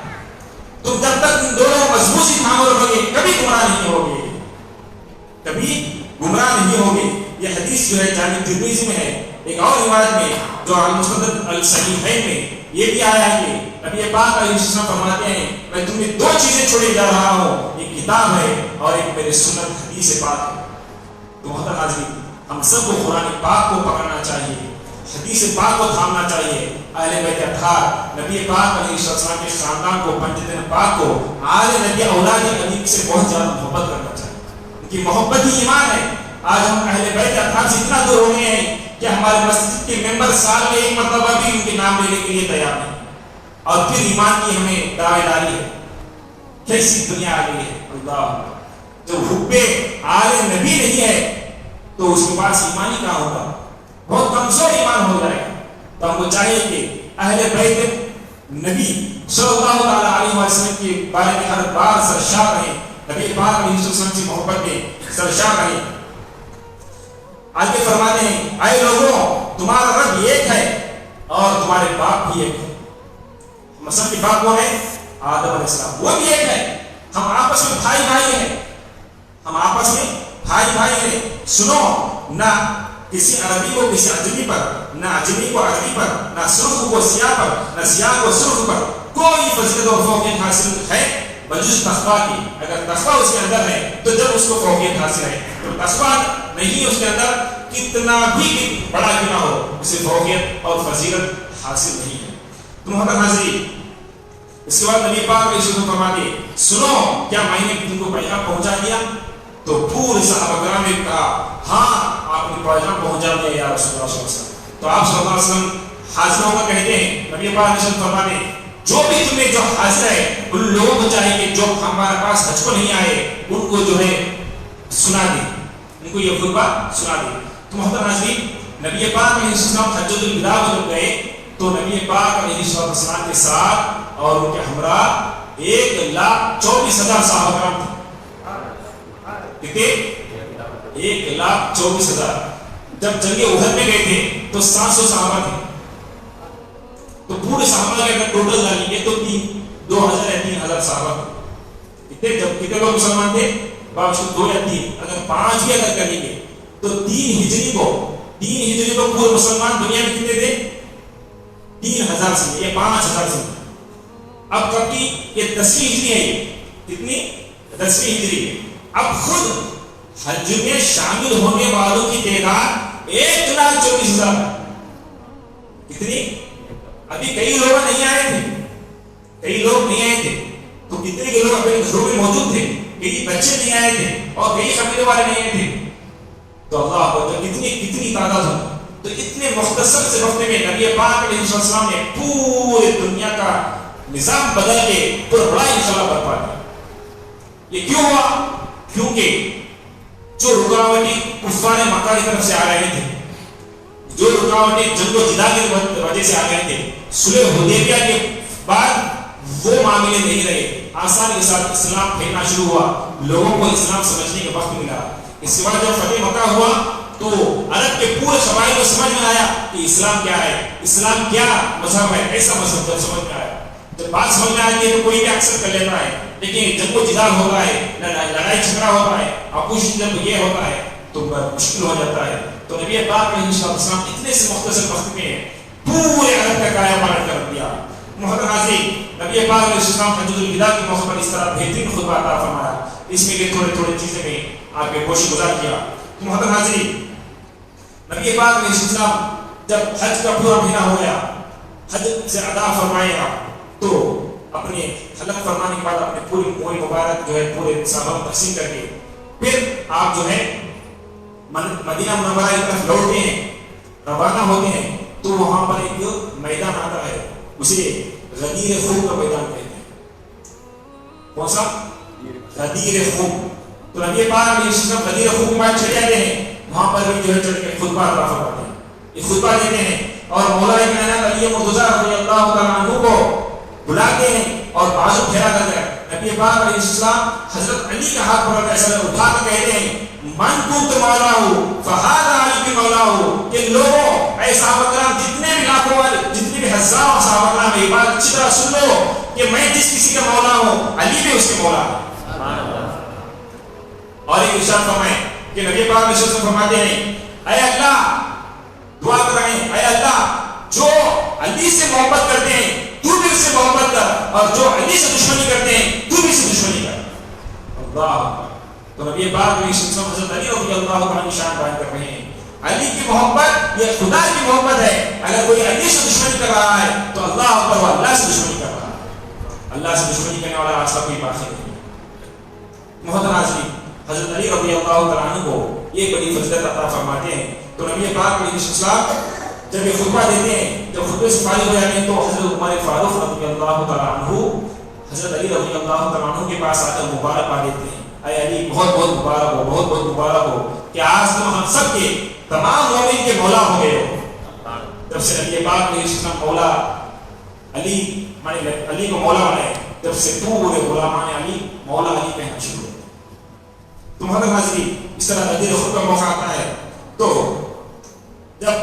تم جب تک ان دونوں مضبوطی تھامے رکھو گے کبھی گمراہ نہیں ہوگے، کبھی گمراہ نہیں ہوگے۔ یہ حدیث جو ہے جامع ترمذی میں ہے، ایک اور روایت میں جو المسند الصحیحین میں یہ بھی آیا ہے کہ نبی پاک علیہ السلام فرماتے ہیں میں تمہیں دو چیزیں چھوڑے جا رہا ہوں، ایک کتاب ہے اور ایک میرے سنت حدیث پاک ہے۔ تو محترم حاضرین، ہم سب کو قرآن پاک کو پکڑنا چاہیے، حدیث پاک کو تھامنا چاہیے، اہل بیت اطہار نبی پاک علیہ السلام کے خاندان کو، پنجتن پاک کو، آل نبی اولاد نبی سے بہت زیادہ محبت کرنا چاہیے، ان کی محبت ہی ایمان ہے۔ آج ہم اہل بیت اطہار سے اتنا دور ہو گئے ہیں کہ ہمارے مسجد کے ممبر سال میں ایک مرتبہ بھی ان کے نام لینے کے لیے تیار نہیں، اور پھر ایمان کی ہمیں دعوے داری ہے۔ کیسی دنیا آ گئی ہے! اللہ، جب حب آل نبی نہیں ہے تو اس کے پاس ایمان ہی کہاں ہوگا؟ بہت کمزور ایمان ہو جائے گا۔ تو ہم کو چاہیے کہ اہل بیت نبی صلی اللہ تعالیٰ علیہ وسلم کے بارے میں ہر بار سرشار رہیں، نبی پاک علیہ السلام کی محبت میں سرشار رہیں۔ آگے فرماتے ہیں، اے لوگوں تمہارا رب ایک ہے اور تمہارے باپ بھی ایک ہے۔ مثلا کے باپ کون ہے؟ آدم علیہ السلام، وہ بھی ایک ہے۔ ہم آپس میں بھائی بھائی ہیں، ہم آپس میں بھائی بھائی ہیں۔ سنو، نہ کسی عربی کو کسی عجمی پر، نہ عجمی کو عربی پر، نہ سرخ کو سیاہ پر، نہ سیاہ کو سرخ پر کوئی فضیلت اور فوقیت حاصل ہے بجز تقویٰ کی۔ اگر تقویٰ اس کے اندر ہے تو جب اس کو فوقیت حاصل ہے، تو تقویٰ نہیں اس کے اندر کتنا بھی بڑا کیوں نہ ہو اسے فوقیت اور فضیلت حاصل نہیں ہے۔ تو محترم حاضرین، اس کے بعد نبی پاک علیہ السلام فرماتے، سنو کیا میں نے تم کو پیغام پہنچا دیا؟ تو پورے صحابہ کرام نے کہا ہاں آپ نے پیغام پہنچا دیا یا رسول اللہ صلی اللہ علیہ وسلم۔ تو آپ صلی اللہ علیہ وسلم حاضر ہو کر کہتے ہیں، نبی پاک علیہ السلام فرماتے جو بھی تمہیں جو حاضر ہے ان لوگوں کو چاہیے کہ جو ہمارے پاس حج کو نہیں آئے ان کو جو ہے سنا دے، ان کو یہ خطبہ سنا دے۔ تو محترم حاضرین، نبی پاک علیہ السلام حجۃ الوداع جب گئے تو نبی پاک علیہ السلام کے ساتھ اور ان کے ہمراہ 1,24,000 صحابہ کرام تھے۔ کتنے؟ 1,24,000۔ جب جنگ احد میں گئے تھے تو 700 صحابہ تھے، تو پورے صحابہ کا اگر ٹوٹل ڈالیں گے تو 2,000 یا 3,000 صحابہ تھے۔ کتنے لوگ مسلمان تھے؟ 2 یا 3، اگر 5 بھی اگر کریں گے تو 3 ہجری کو پورے مسلمان دنیا میں کتنے تھے؟ 3,000 سے یا 5,000 سے۔ اب کب کی یہ 10ویں ہجری ہے، کتنی؟ 10ویں ہجری ہے۔ اب خود حج میں شامل ہونے والوں کی تعداد 1,24,000 ہے۔ کتنی؟ ابھی کئی لوگ نہیں آئے تھے، تو کتنے کے لوگ اپنے گھروں میں موجود تھے، کئی بچے نہیں آئے تھے اور کئی قبیلے والے نہیں آئے تھے۔ تو اللہ کو کتنی تعداد ہو، تو اتنے مختصر سے وقت میں نبی پاک علیہ السلام نے پورے دنیا کا نظام بدل کے پورا بڑا انقلاب یہ کیوں ہوا؟ کیونکہ جو رکاوٹیں کفار مکہ کی طرف سے آ رہے تھے، جو رکاوٹیں جنگ و جدال کی وجہ سے آ رہے تھے، صلح حدیبیہ کے بعد وہ معاملے نہیں رہے، آسانی کے ساتھ اسلام پھیلنا شروع ہوا، لوگوں کو اسلام سمجھنے کا وقت ملا۔ اس کے بعد جب فتح مکہ ہوا تو عرب کے پورے قبائل کو سمجھ میں آیا کہ اسلام کیا ہے، اسلام کیا مذہب ہے، ایسا مذہب جب سمجھ میں آیا، جب بات سمجھ میں آتی ہے تو کوئی بھی ایکسپٹ کر لیتا ہے، لیکن جب وہ جدال ہو رہا ہے، لڑائی جھگڑا ہو رہا ہے، اپوزیشن جب یہ ہوتا ہے تو مشکل ہو جاتا ہے۔ تو نبی پاک علیہ السلام اتنے سے مختصر وقت میں پورے عرب کا کایا پلٹ کر دیا۔ محترم حاضرین، نبی پاک علیہ السلام حجۃ الوداع کے موقع پر اس طرح بہترین خطبہ عطا فرمایا، اس میں کہ تھوڑے چیزیں میں آپ کے گوش گزار کیا۔ محترم حاضرین، نبی پاک علیہ السلام جب حج کا پورا مہینہ ہو گیا، حج سے ادا فرمائے گا تو اپنے حلق فرمانے کے بعد اپنے پوری موئی مبارک جو ہے پورے صحابہ کو تقسیم کر کے پھر آپ جو ہے مدینہ منورہ کی طرف لوٹتے ہیں، روانہ ہوتے ہیں، تو وہاں پر ایک میدان آتا ہے، اسے غدیر خوم کا میدان کہتے ہیں۔ کون سا؟ غدیر خوم۔ تو نبی پاک علیہ السلام غدیر خوم کے بعد چلے جاتے ہیں، وہاں پر بھی جو ہے چڑھ کے خطبہ عطا فرماتے ہیں، یہ خطبہ دیتے ہیں اور مولا کائنات علی مرتضیٰ رضی اللہ تعالیٰ عنہ کو بلاتے ہیں اور بازو پھیلا کر نبی پاک علیہ السلام حضرت علی کا ہاتھ پکڑ کر ایسا اٹھا کر کہتے ہیں من کنت مولاہ فہذا علی کی مولاہ، کہ لوگوں اے صحابہ کرام، جتنے بھی لاکھوں والے، جتنے بھی ہزاروں صحابہ کرام، یہ بات اچھی طرح سن لو کہ میں جس کسی کا مولا ہوں علی بھی اس کے مولا ہے۔ اور ایک ارشاد فرمائیں کہ نبی پاک علیہ السلام فرماتے ہیں اے اللہ، دعا کر رہے ہیں اے اللہ جو علی سے محبت کرتے ہیں تو بھی اس سے محبت کر، اور جو علی سے دشمنی کرتے ہیں تو بھی اس سے دشمنی کر۔ اللہ، تو نبی پاک علیہ السلام حضرت علی رضی اللہ تعالیٰ کی شان بیان کر رہے ہیں۔ علی کی محبت یہ خدا کی محبت ہے، اگر کوئی علی سے دشمنی کر رہا ہے تو اللہ اکبر، وہ اللہ سے دشمنی کر رہا ہے، اللہ سے دشمنی کرنے والا راستہ کوئی باقی نہیں۔ محترم حاضرین، حضرت علی رضی اللہ تعالیٰ عنہ کو یہ بڑی فضیلت عطا فرماتے ہیں۔ تو نبی پاک علیہ السلام جب یہ خطبہ دیتے ہیں، جب خطبے سے فارغ ہو جاتے ہیں تو حضرت عمر فاروق رضی اللہ تعالیٰ عنہ حضرت علی رضی اللہ تعالیٰ عنہ کے پاس آ کر مبارک پا دیتے ہیں، اے علی بہت بہت مبارک ہو، بہت بہت مبارک ہو کہ آج تم ہم سب کے تمام مومن کے مولا ہو گئے ہو۔ جب سے نبی پاک علیہ السلام مولا علی علی کو مولا بنائے، جب سے پورے غلامان علی مولا علی کہنا شروع ہوئے۔ تو محترم حاضرین، اس طرح غدیر خود کا موقع آتا ہے تو جب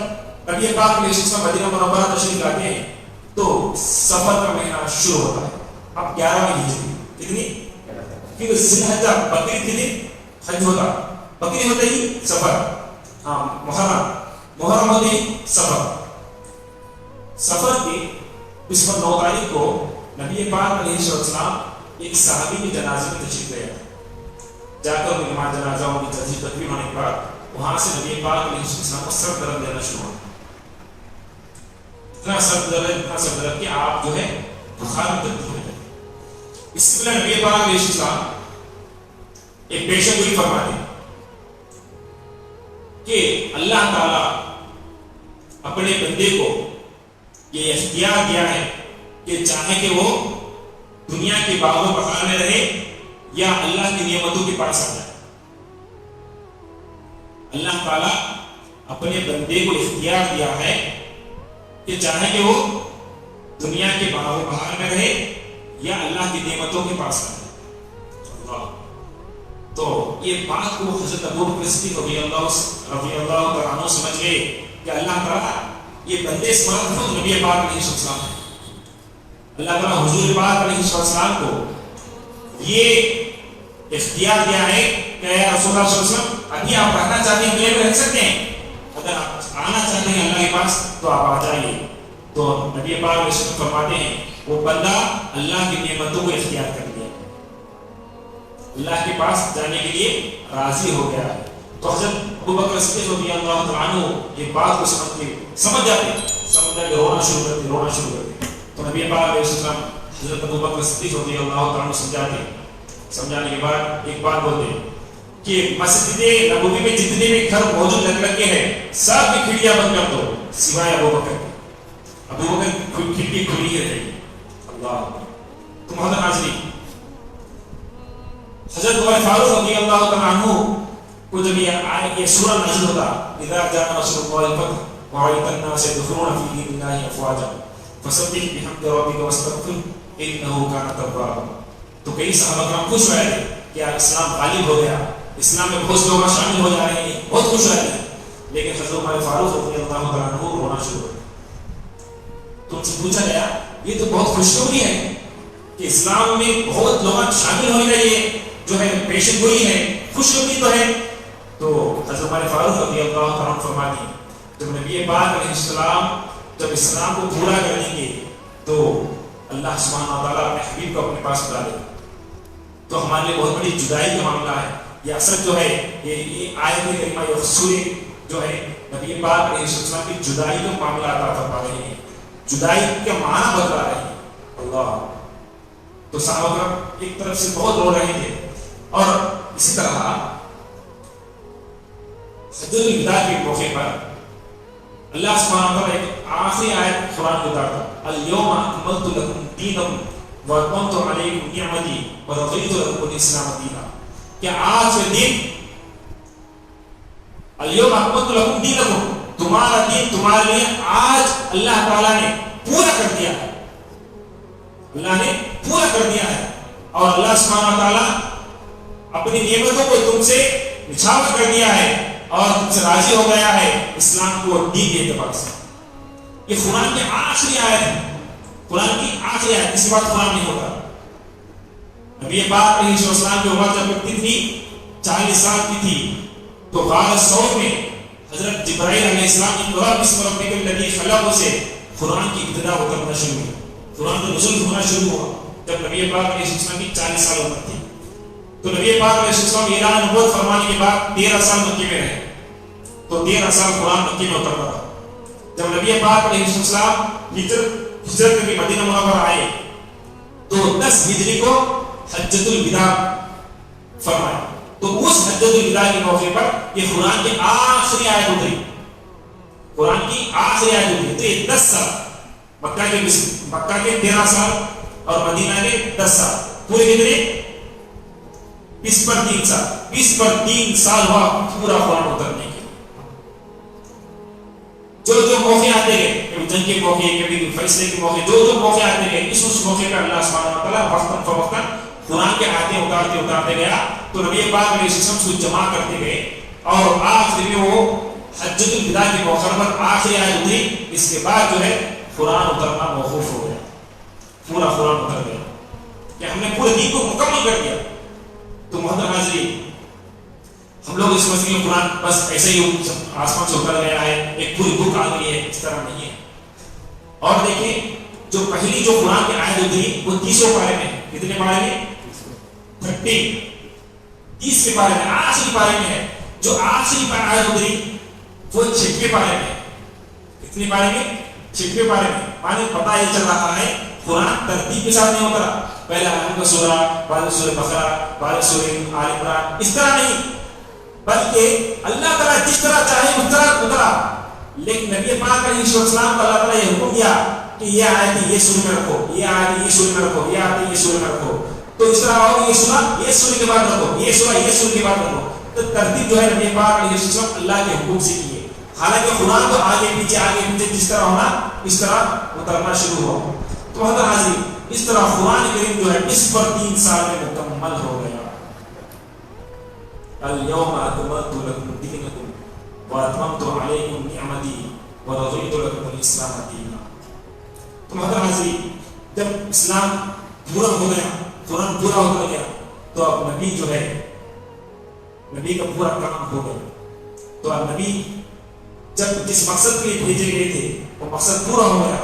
نبی پاک علیہ السلام مدینہ منورہ تشریف لاتے ہیں تو سفر کا مہینہ شروع ہوتا ہے۔ اب 11ویں ہجری، کتنی؟ کیونکہ ذی الحجہ بقرعید کے دن حج ہوتا، بقرعید ہوتے ہی سفر، ہاں محرم ہوتے ہی سفر۔ سفر کی 9 تاریخ کو نبی پاک علیہ السلام ایک صحابی کے جنازے میں تشریف لے آتے، جا کر ان کی نماز جنازہ ان کی تجہیز تکمیل ہونے کے بعد وہاں سے نبی پاک علیہ السلام کو سر درد دینا شروع ہوا، اتنا سر درد کہ آپ جو ہے بخار میں تبدیل ہو گئے۔ اس سے پہلے نبی پاک علیہ السلام ایک پیشن گوئی فرماتے ہیں کہ اللہ تعالیٰ اپنے بندے کو یہ اختیار دیا ہے کہ چاہے کہ وہ دنیا کے باغ و بہار میں رہے یا اللہ کی نعمتوں کے پاس آ جائے۔ اللہ تعالیٰ اپنے بندے کو اختیار دیا ہے کہ چاہے کہ وہ دنیا کے باغ و بہار میں رہے یا اللہ کی نعمتوں کے پاس آ جائے۔ اللہ، تو یہ بات کو حضرت ابو بکر صدیق رضی اللہ تعالیٰ عنہ سمجھ گئے کہ اللہ تعالیٰ یہ بندے سے مراد خود نبی پاک علیہ السلام ہے۔ اللہ تعالیٰ حضور پاک علیہ السلام کو یہ اختیار دیا ہے کہ اے رسول اللہ صلی اللہ علیہ وسلم، ابھی آپ رہنا چاہتے ہیں دنیا میں رہ سکتے ہیں، اگر آپ آنا چاہتے ہیں اللہ کے پاس تو آپ آ جائیے۔ تو نبی پاک علیہ السلام فرماتے ہیں وہ بندہ اللہ کی نعمتوں کو اختیار کر لیا، اللہ کے پاس جانے کے لیے راضی ہو گیا ہے۔ تو حضرت ابو بکر صدیق رضی اللہ تعالیٰ عنہ یہ بات کو سمجھ جاتے رونا شروع کرتے۔ تو نبی پاک علیہ السلام حضرت ابو بکر صدیق رضی اللہ تعالیٰ عنہ سمجھانے کے بعد ایک بات بولتے ہیں کہ مسجد نبوی میں جتنے بھی گھر موجود لگے ہیں سب کی کھڑکیاں بند کر دو سوائے ابو بکر کی، ابو بکر کی کھڑکی کھلی رہے گی۔ اللہ، تو محترم حاضرین، حضرت فاروق رضی اللہ تعالیٰ عنہ کو جب یہ سورہ نازل ہوتا اذا جاء نصر اللہ والفتح ورأيت الناس يدخلون في دين الله افواجا فسبح بحمد ربك واستغفر انه كان توابا، تو کئی صحابہ کرام خوش ہوئے تھے کہ اسلام غالب ہو گیا، اسلام میں بہت لوگ شامل ہو جا رہے ہیں، بہت خوش ہوئے تھے. لیکن حضرت عمر فاروق رضی اللہ تعالیٰ عنہ رونا شروع ہو گیا. تو ان سے پوچھا گیا یہ تو بہت خوشخبری ہے کہ اسلام میں بہت لوگ شامل ہونے کا یہ جو ہے پیشن گوئی ہے، خوشخبری تو ہے. تو حضرت عمر فاروق رضی اللہ تعالیٰ عنہ فرماتے ہیں جب نبی پاک علیہ السلام جب اسلام کو پورا کر دیں گے تو اللہ سبحانہ و تعالیٰ اپنے حبیب کو اپنے پاس بلا لے گا. تو ہمارے لیے بہت بڑی جدائی کا معاملہ ہے. یہ اثر جو ہے یہ آیت کریمہ یہ سورہ جو ہے نبی پاک علیہ السلام کی جدائی کا معاملہ عطا فرما رہے ہیں، جدائی کا معنی بتلا رہے ہیں. اللہ تو صحابہ کرام ایک طرف سے بہت رو رہے تھے. اور اسی طرح حجۃ الوداع کے موقع پر اللہ سبحانہ وتعالیٰ ایک آخری آیت قرآن کو اتارتا الیوم اکملت لکم دینکم واتممت علیکم نعمتی ورضیت لکم الاسلام دینا. کہ آج کے دن الیوم اکملت لکم دینکم تمہارا دین تمہارے لیے آج اللہ تعالیٰ نے پورا کر دیا ہے، اللہ نے پورا کر دیا ہے. اور اللہ سبحانہ وتعالیٰ اپنی نعمتوں کو تم سے نچھاور کر دیا ہے اور تم سے راضی ہو گیا ہے اسلام کو دین کے اعتبار سے. یہ قرآن کی آخری آیت ہے، قرآن کی آخری آیت، اس بات قرآن نہیں ہوتا. نبی پاک علیہ السلام کی عمر جب وقتی تھی 40 سال کی تھی تو غار ثور میں حضرت جبرائیل علیہ السلام کی اقرا بسم ربک الذی خلق سے قرآن کی ابتدا ہونا شروع ہوئی، قرآن کا نزول ہونا شروع ہوا جب نبی پاک علیہ السلام کی 40 سال عمر تھی. تو نبی پاک علیہ السلام اعلان نبوت فرمانے کے بعد 13 سال مکے میں رہے. تو 13 سال قرآن مکے میں اترتا تھا. جب نبی پاک علیہ السلام ہجرت کر کے مدینہ منورہ آئے تو 10 ہجری کو حجۃ الوداع فرمایا. تو اس حجۃ الوداع کے موقع پر یہ قرآن کی آخری آیت اتری، قرآن کی آخری آیت اتری. تو یہ 10 سال مکہ کے 13 سال اور مدینہ کے 10 سال پورے کتنے 20 پر 3 سال 20 پر 3 سال ہوا پورا قرآن اترنے کے. جو موقع آتے گئے، کبھی جنگ کے موقع، کبھی فیصلے کے موقع، جو موقع آتے گئے اس موقع پر اللہ سبحانہ و تعالیٰ وقتاً فوقتاً قرآن کے آیتیں اتارتے گیا. تو نبی پاک علیہ السلام کو جمع کرتے گئے اور آخر میں وہ حجۃ الوداع کے موقع پر آخری آیت اتری. اس کے بعد جو ہے قرآن اترنا موقوف ہو گیا، پورا قرآن اتر گیا کہ ہم نے پورے دین کو مکمل کر دیا. تو محترم حاضرین، ہم لوگ اس مسئلے میں قرآن بس ایسے ہی آسمان سے اتر گیا ہے، ایک پوری بک آ گئی ہے، اس طرح نہیں ہے. اور دیکھیں جو پہلی جو قرآن کی آیت اتری وہ 30 پارے میں، کتنے پارے میں 30 کے پارے میں، آخری پارے میں ہے. جو آخری آیت اتری وہ 6 پارے میں. کتنے پارے میں 6 پارے میں. معنی پتہ یہ چل رہا ہے قرآن ترتیب کے ساتھ نہیں اترا، پہلا آیت کا سورہ، بعد سورہ بقرہ، بعد سورہ آل عمران، اس طرح نہیں، بلکہ اللہ تعالیٰ جس طرح چاہے اس طرح اترا. لیکن نبی پاک علیہ السلام کو اللہ تعالیٰ یہ حکم دیا کہ یہ آیت یہ سورہ میں رکھو، یہ آیت یہ سورہ میں رکھو، یہ آیت یہ سورہ میں رکھو. تو اس طرح اور یہ سورہ کے بعد رکھو، یہ سورہ کے بعد رکھو. تو ترتیب جو ہے نبی پاک علیہ السلام اللہ کے حکم سے کی ہے. حالانکہ قرآن تو آگے پیچھے جس طرح ہونا اس طرح اترنا شروع ہوا. تو حضرت حاضرین، اس طرح قرآن کریم جو ہے 20 پر 3 سال میں مکمل ہو گیا. الیوم اکملت لکم دینکم واتممت علیکم نعمتی ورضیت لکم الاسلام دینا. تو حضرت حاضرین، جب اسلام پورا ہو گیا، قرآن پورا ہو گیا، تو اب نبی جو ہے نبی کا پورا کام ہو گیا. تو اب نبی جب جس مقصد کے لیے بھیجے گئے تھے وہ مقصد پورا ہو گیا.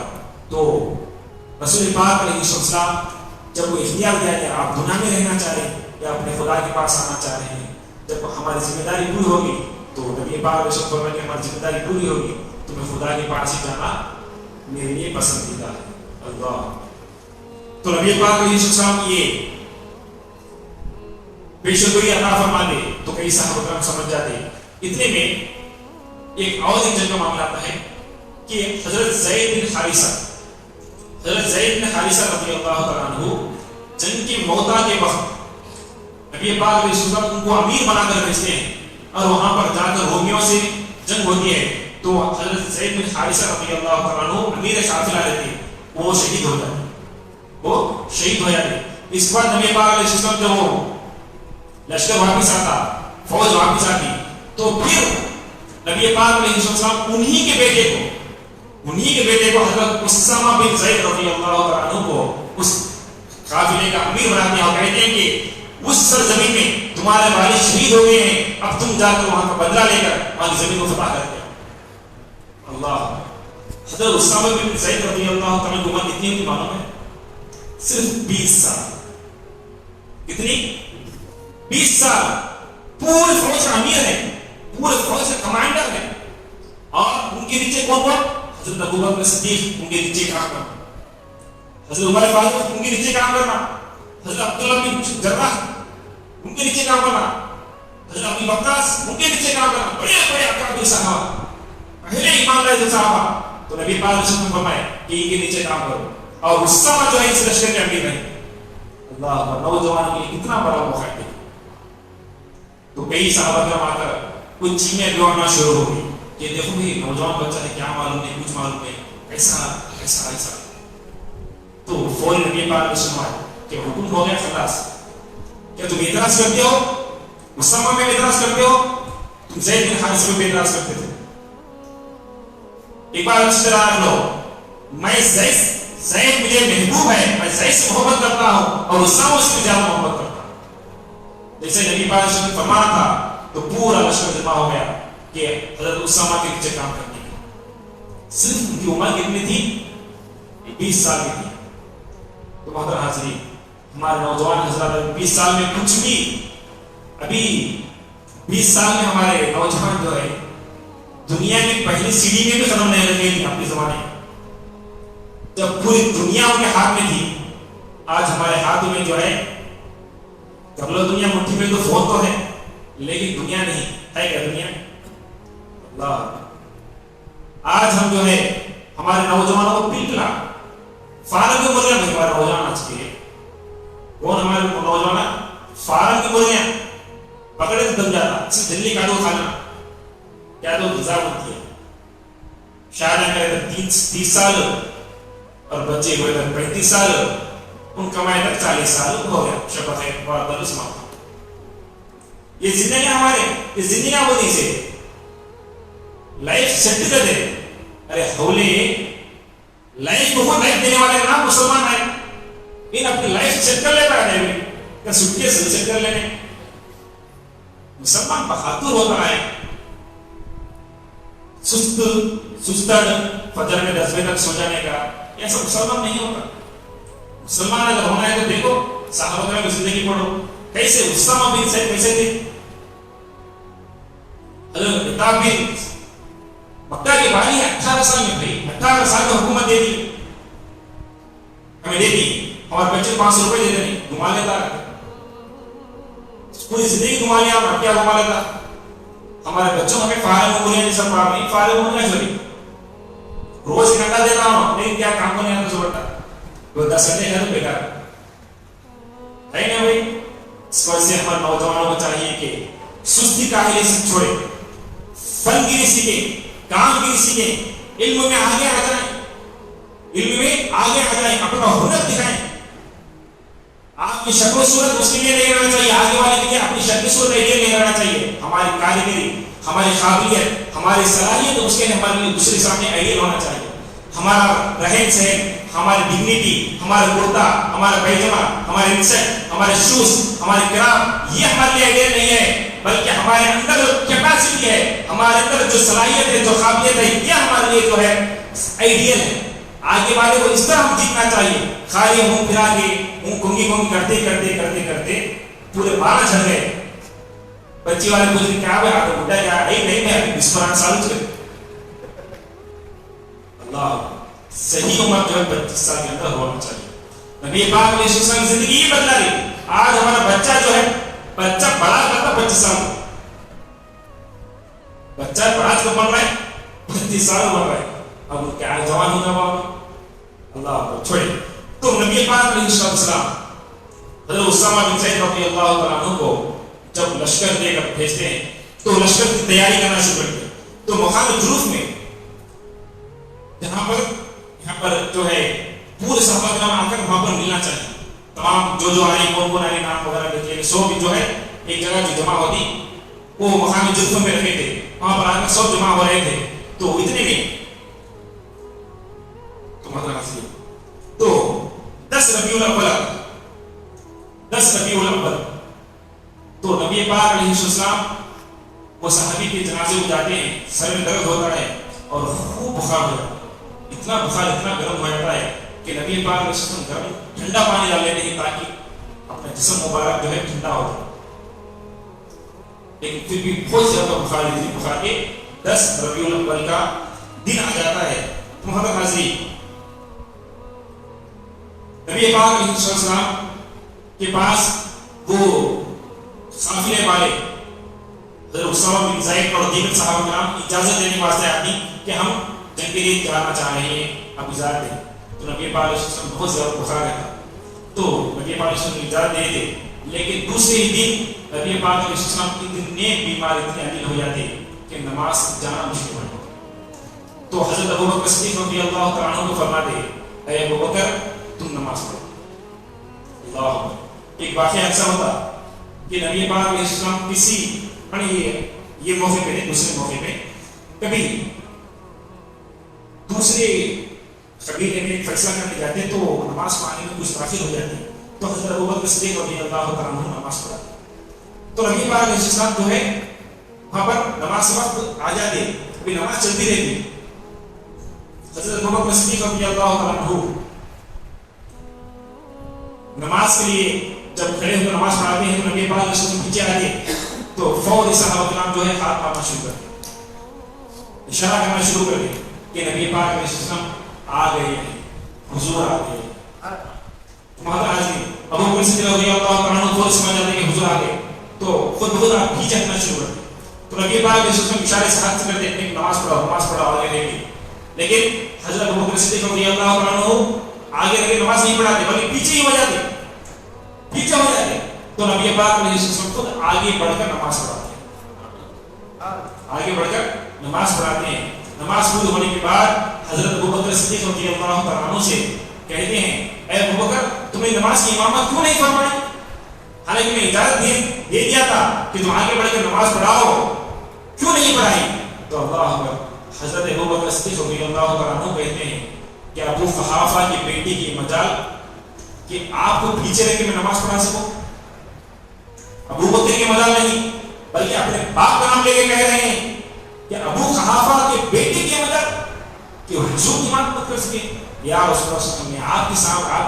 تو رسول پاک علیہ السلام جب وہ اختیار دیا کہ آپ دنیا میں رہنا چاہ رہے ہیں یا اپنے خدا کے پاس آنا چاہ رہے ہیں، جب ہماری ذمہ داری پوری ہوگی تو نبی پاک علیہ السلام فرمایا کہ ہماری ذمہ داری پوری ہوگی تو میں خدا کے پاس ہی جانا میرے لیے پسندیدہ ہے. اللہ. تو نبی پاک علیہ السلام یہ پیشن گوئی عطا فرما دے تو کئی صحابہ کرام سمجھ جاتے. اتنے میں ایک اور ایک جنگ کا معاملہ آتا ہے کہ حضرت زید بن حارثہ رضی اللہ تعالیٰ عنہ جنگ کی موتا کے وقت نبی پاک علیہ السلام ان کو امیر بنا کر بھیجتے ہیں اور وہاں پر جا کر رومیوں سے جنگ ہوتی ہے تو حضرت زید بن حارثہ رضی اللہ تعالیٰ عنہ امیر قافلہ رہتے ہیں، وہ شہید ہو جاتے ہیں، وہ شہید ہو جاتے ہیں۔ اس بعد نبی پاک علیہ السلام جب وہ لشکر واپس آتا، فوج واپس آتی، تو پھر نبی پاک علیہ السلام انہی کے بیٹے کو حضرت اسامہ بن زید رضی اللہ تعالیٰ عنہ کو اس قافلے کا امیر بناتے ہیں اور کہتے ہیں کہ اس سرزمین میں تمہارے والد شہید ہو گئے ہیں، اب تم جا کر وہاں کا بدلہ لے کر وہاں کی زمین کو فتح کرتے ہیں۔ اللہ، حضرت اسامہ بن زید رضی اللہ تعالیٰ کی عمر کتنی ہوتی معلوم ہے؟ صرف 20 سال۔ کتنی؟ 20 سال۔ پورے فوج کا امیر ہے، پورے فوج کا کمانڈر ہے، اور ان کے نیچے کون؟ حضرت ابوبکر صدیق ان کے نیچے کام کرنا، حضرت عمر فاروق ان کے نیچے کام کرنا، حضرت عبداللہ بن جراح ان کے نیچے کام کرنا، حضرت ابو وقاص ان کے نیچے کام کرنا، بڑے بڑے اکابر صحابہ، پہلے ایمان لائے جو صحابہ، تو نبی پاک نے فرمایا کہ ان کے نیچے کام کرو، اور اسامہ جو ہے اس لشکر کے امیر ہے۔ اللہ اکبر، نوجوان کے لیے کتنا بڑا موقع ہے۔ تو کئی صحابہ کرام آ کر کچھ چیزیں بگاڑنا شروع ہو گئی کہ دیکھو بھائی نوجوان بچہ ہے، کیا معلوم نہیں، کچھ معلوم نہیں، ایسا ایسا ایسا۔ تو فوری نبی پاک نے فرمایا کہ حکم ہو گیا، خلاص، کیا تم اعتراض کرتے ہو؟ اسامہ میں اعتراض کرتے ہو؟ تم زید بن حارثہ میں اعتراض کرتے تھے؟ ایک بار اچھی طرح رکھ لو، میں زید مجھے محبوب ہے، میں زید سے محبت کرتا ہوں اور اسامہ اس سے زیادہ محبت کرتا ہوں۔ جیسے نبی پاک نے فرمایا تھا تو پورا لشکر جمع ہو گیا کہ حضرت اسامہ کے نیچے کام کرنے کی۔ صرف ان کی عمر کتنی تھی؟ 20 سال کی تھی۔ تو محترم حاضرین، ہمارے نوجوان حضرات 20 سال میں کچھ بھی، ابھی 20 سال میں ہمارے نوجوان جو ہے دنیا کی پہلی سیڑھی میں بھی قدم نہیں رکھے تھے اپنے زمانے میں، جب پوری دنیا ان کے ہاتھ میں تھی۔ آج ہمارے ہاتھ میں جو ہے کر لو دنیا مٹھی میں، تو فون تو ہے لیکن دنیا نہیں ہے، کیا دنیا؟ اللہ، آج ہم جو ہے ہمارے نوجوانوں کو بالکل فارغ کی مرغیاں، ہمارے نوجوان آج کے کون؟ ہمارے نوجوان فارغ کی مرغیاں پکڑے تو دم جاتا، صرف دلی کا دو کھانا، کیا تو غذا ہوتی ہے، شاید ہمیں 30 سال اور بچے ہوئے 35 سال، ان کمائے تک 40 سال ہو گیا، شبہ ہے بڑا سماپت۔ یہ زندگی ہمارے، یہ زندگی ہوتی سے لائف سیٹ کر دے۔ ارے ہولے لائف کو لائف دینے والے نام مسلمان ہیں، ان اپنی لائف سیٹ کر لیتا ہے، کہ سٹکے سے سیٹ کر لینے۔ مسلمان بہادر ہوتا ہے، سستڑ فجر میں 10 بجے تک سو جانے کا، ایسا مسلمان نہیں ہوتا۔ مسلمان اگر ہونا ہے تو دیکھو صحابہ کرام کی زندگی پڑھو، کیسے اسامہ بن زید کیسے تھے، حضرت عتاب بن مکہ کے بانی ہے، 18 سال میں بھائی 18 سال میں حکومت دے دی، ہمیں دے دی، ہمارے بچے 500 روپے دیتے نہیں، گھما لیتا، پوری زندگی گھما لیا، اور کیا گھما لیتا، ہمارے بچوں ہمیں فارغ ہو گئے، جیسا پڑھا نہیں فارغ ہو گئے، چلی روز ایک گھنٹہ دیتا ہوں، لیکن کیا کام کو نہیں آتا سبٹا، وہ 10 گھنٹے ہے تو بیکار ہے نا بھائی۔ اس وجہ سے ہمارے نوجوانوں کو چاہیے کہ سستی کاہلی سے چھوڑے، فن گیری سیکھیں، کام گیری سیکھیں، علم میں آگے آ جائیں، علم میں آگے آ جائیں، اپنا ہنر دکھائیں۔ آپ کی شکل و صورت اس کے لیے نہیں رہنا چاہیے، آگے والے کے لیے اپنی شکل و صورت نہیں رہنا چاہیے، ہماری کاریگری، ہماری قابلیت، ہماری صلاحیت اس کے لیے ہمارے لیے دوسرے سامنے آئیڈیل ہونا چاہیے۔ ہمارا رہن سہن، ہماری ڈگنیٹی، ہمارا کرتا، ہمارا پیجامہ، ہمارے انسٹ، ہمارے شوز، ہمارے کرام، یہ ہمارے لیے آئیڈیل نہیں ہے، بلکہ ہمارے اندر جو کیپیسٹی ہے، ہمارے اندر جو صلاحیت ہے، جو قابلیت ہے، یہ ہمارے لیے جو ہے آئیڈیل ہے۔ آگے والے کو اس طرح ہم جیتنا چاہیے، خالی منہ پھرا کے منہ کنگی کرتے کرتے کرتے کرتے پورے 12 جھڑ گئے۔ بچی والے پوچھ رہے کیا بھائی آپ بڈھا کیا؟ نہیں میں 20 سال چلے۔ اللہ، صحیح عمر جو ہے 25 سال کے اندر ہونا چاہیے۔ نبی پاک علیہ السلام کی زندگی ہی بدلا دی۔ آج ہمارا بچہ جو ہے، بچہ بڑا کرتا 25 سال، بچہ آج کو پڑھ رہا ہے 35 سال بڑھ رہا ہے، اب کیا جوان ہوگا بابا؟ اللہ چھوڑے۔ تو نبی پاک علیہ السلام حضرت اسامہ بن زید رضی اللہ تعالیٰ عنہ کو جب لشکر دے کر بھیجتے ہیں تو لشکر کی تیاری کرنا شروع کرتے ہیں. تو مقام جلوس میں یہاں پر جو ہے پورے صحابہ کرام آ کر وہاں پر ملنا چاہیے. تمام جو آئے کون آئے نام وغیرہ لکھ لیں, سب جو ہے ایک جگہ جو جمع ہوتی وہ مقام جلوس میں رکھے تھے, وہاں پر آ کر سب جمع ہو رہے تھے. تو اتنے میں تو 10 ربیع الاول تو نبی پاک علیہ السلام وہ صحابی کے جنازے کو جاتے ہیں, سر میں درد ہوتا ہے اور خوب بخار ہوتا ہے, اتنا بخار اتنا گرم ہو جاتا ہے کہ نبی پاک علیہ السلام گرم ٹھنڈا پانی ڈال لیتے ہیں تاکہ اپنا جسم مبارک جو ہے ٹھنڈا ہو جائے. لیکن پھر بھی بہت زیادہ بخار اتنی بخار کے 10 ربیع الاول کا دن آ جاتا ہے. محمد حاضری نبی پاک علیہ السلام کے پاس وہ قافلے والے حضرت اسامہ بن زید اور دیگر صحابہ کرام اجازت دینے واسطے آتی کہ ہم جنگ کے لیے جانا چاہ رہے ہیں, اب اجازت دیں. تو نبی پاک علیہ السلام بہت زیادہ بخار رہتا تو نبی پاک علیہ السلام اجازت دے دیتے. لیکن دوسرے ہی دن نبی پاک علیہ السلام اتنے بیمار اتنے علیل ہو جاتے کہ نماز جانا مشکل ہو جاتا. تو حضرت ابوبکر صدیق رضی اللہ تعالیٰ عنہ کو فرماتے, اے ابوبکر تم نماز پڑھو. اللہ اکبر. ایک واقعہ ایسا ہوتا کہ نبی پاک علیہ السلام کسی یہ موقع پہ دوسرے موقع پہ کبھی دوسرے قبیلے میں فیصلہ کرنے جاتے تو نماز پڑھنے میں کچھ تاخیر ہو جاتی, تو حضرت ابوبکر صدیق رضی اللہ تعالیٰ عنہ نماز پڑھاتے. تو نبی پاک علیہ السلام جو ہے وہاں پر نماز وقت آ جاتے, ابھی نماز چلتی رہتی. حضرت ابوبکر صدیق رضی اللہ تعالیٰ عنہ نماز کے لیے جب کھڑے ہو کر نماز پڑھاتے ہیں تو نبی پاک علیہ السلام پیچھے آتے تو فوری صحابہ کرام جو ہے ہاتھ مارنا شروع کر دیں, اشارہ کرنا شروع کر دیں کہ نبی پاک علیہ السلام آ گئے ہیں, حضور آ گئے. تمہارا حاضری ابوبکر صدیق رضی اللہ تعالیٰ عنہ فوری سمجھ جاتے ہیں کہ حضور آ گئے, تو خود بخود آپ پیچھے ہٹنا شروع کر دیں. تو نبی پاک علیہ السلام اشارے سے ہاتھ سے کر دیتے ہیں کہ نماز پڑھاؤ آگے رہے گی. لیکن حضرت ابوبکر صدیق رضی اللہ تعالیٰ عنہ آگے رہ کے نماز نہیں پڑھاتے بلکہ پیچھے ہی ہو جاتے. تو نبی پاک علیہ السلام خود آگے بڑھ کر نماز پڑھاتے ہیں. نماز پوری ہونے کے بعد حضرت ابوبکر صدیق رضی اللہ تعالیٰ عنہ سے کہتے ہیں, اے ابوبکر تم نے نماز کی امامت کیوں نہیں فرمائی, حالانکہ میں اجازت دے دیا تھا کہ تم آگے بڑھ کر نماز پڑھاؤ, کیوں نہیں پڑھائی. تو اللہ اکبر, حضرت ابوبکر صدیق رضی اللہ تعالیٰ عنہ کہتے ہیں کہ ابو قحافہ کی بیٹی کی مجال کہ آپ کو پیچھے رہ کے میں نماز پڑھا سکوں. ابو بکر کے مجال نہیں بلکہ اپنے باپ کا نام لے کے کہہ رہے ہیں کہ ابو قحافہ کے بیٹے کے مجال کہ حضور کی امامت مت کر سکے. یا رسول اللہ صلی اللہ علیہ وسلم نے آپ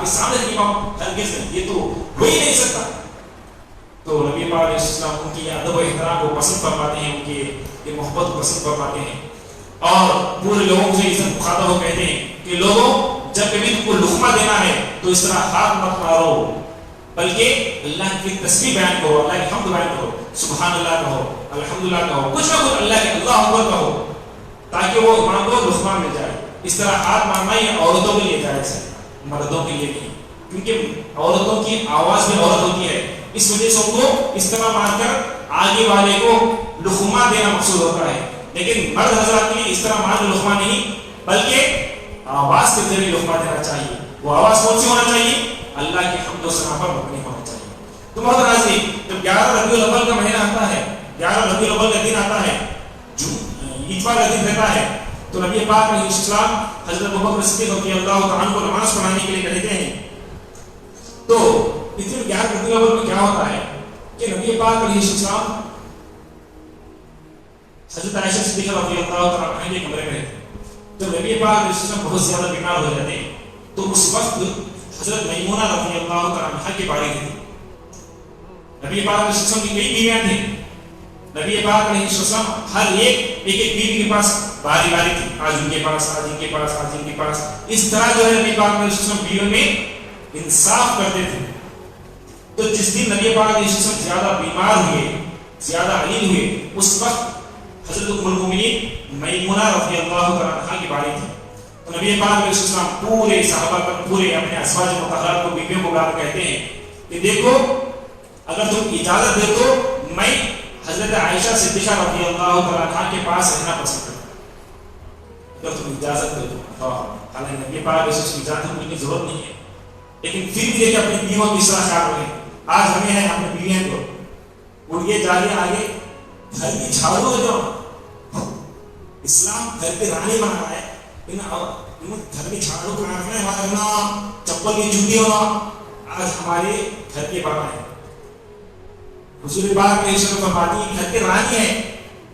کے سامنے امام ہرگز نہیں, یہ تو ہو ہی نہیں سکتا. تو نبی پاک علیہ السلام ان کی ادب و احترام کو پسند فرماتے ہیں, ان کے یہ محبت کو پسند فرماتے ہیں اور پورے لوگوں سے عزت مخاطب ہو کہتے ہیں کہ لوگوں جب کبھی تم کو لقمہ دینا ہے تو اس طرح ہاتھ مت مارو بلکہ اللہ کی تسبیح بیان کرو, اللہ کی حمد بیان کرو, سبحان اللہ کہو, الحمدللہ کہو, کچھ نہ کچھ اللہ کے اللہ اکبر کہو تاکہ وہ ایمان کو لقمہ مل جائے. اس طرح ہاتھ مارنا یہ عورتوں کے لیے جائز ہے, مردوں کے لیے نہیں, کیونکہ عورتوں کی آواز میں عورت ہوتی ہے, اس وجہ سے ان کو اس طرح مار کر آگے والے کو لقمہ دینا مقصود ہوتا ہے. لیکن مرد حضرات کے لیے اس طرح مار لقمہ نہیں بلکہ آواز کے ذریعے لقمہ دینا چاہیے. وہ آواز کون سی ہونا چاہیے, اللہ کی حمد و ثنا پر مبنی ہونا چاہیے. تو محترم ناظرین, جب 11 ربیع الاول کا مہینہ آتا ہے, 11 ربیع الاول کا دن آتا ہے, جو اتوار کا دن رہتا ہے, تو نبی پاک علیہ السلام حضرت ابوبکر صدیق رضی اللہ تعالیٰ عنہ کو نماز پڑھانے کے لیے کہتے ہیں. تو اس دن 11 ربیع الاول میں کیا ہوتا ہے کہ نبی پاک علیہ السلام حضرت عائشہ صدیقہ رضی اللہ تعالیٰ عنہ کے کمرے میں رہتے. جب نبی پاک علیہ السلام بہت زیادہ بیمار ہو جاتے ہیں تو اس وقت حضرت میمونہ رضی اللہ تعالیٰ عنہ کی باری تھی. نبی پاک علیہ السلام کی کئی بیویاں تھیں. نبی پاک علیہ السلام ہر ایک بیوی کے پاس باری باری تھی, آج ان کے پاس, آج ان کے پاس, آج ان کے پاس. اس طرح جو ہے نبی پاک علیہ السلام بیویوں میں انصاف کرتے تھے. تو جس دن نبی پاک علیہ السلام زیادہ بیمار ہوئے, زیادہ علیل ہوئے, اس وقت حضرت ام المؤمنین میمونہ رضی اللہ تعالیٰ عنہ کی باری تھی. نبی پاک علیہ السلام پورے صحابہ پر, پورے اپنے ازواج مطہرات کو, بیویوں کو بلا کہتے ہیں کہ دیکھو اگر تم اجازت دے تو میں حضرت عائشہ صدیقہ رضی اللہ تعالیٰ عنہ کے پاس رہنا پسند کرتا ہوں، اگر تم اجازت دے تو۔ حالانکہ نبی پاک اس کی اجازت کی ضرورت نہیں ہے، لیکن پھر بھی اپنی بیویوں کی اس طرح خیال رکھیں۔ آج ہمیں ہے اپنی بیویوں کو اڑیے جالیے آگے گھر کی جھاڑو جو اسلام گھر کی رانی بنا رہا ہے، گھر کی جھاڑو کرنا، چپل کی جوتی ہونا، آج ہمارے گھر کے بابا ہیں۔ حضور پاک نے اسے فرماتی ہے گھر کے رانی ہے،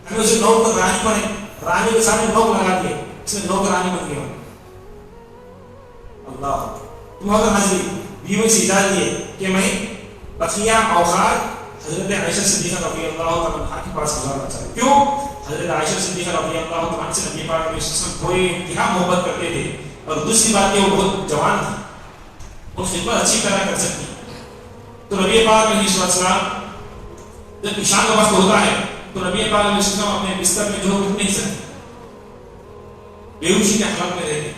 ہمیں اسے نوک رانی بنے، رانی کے سامنے نوک لگا دیے، اس نے نوک رانی بن گیا۔ اللہ تمہارا حاضری بیوی سے اجازت دیے کہ میں بقیہ اوقات حضرت عائشہ صدیقہ رضی اللہ عنہا کے پاس گزارنا چاہتے۔ کیوں؟ حضرت عائشہ صدیقہ رضی اللہ عنہا سے نبی پاک علیہ السلام کوئی انتہا محبت کرتے تھے، اور دوسری بات کہ وہ بہت جوان تھی، وہ خدمت اچھی طرح کر سکتی۔ تو نبی پاک علیہ السلام جب عشاء کا وقت ہوتا ہے تو نبی پاک علیہ السلام اپنے بستر میں جو اٹھ نہیں سکتے، بیہوشی کے حالت میں رہتے۔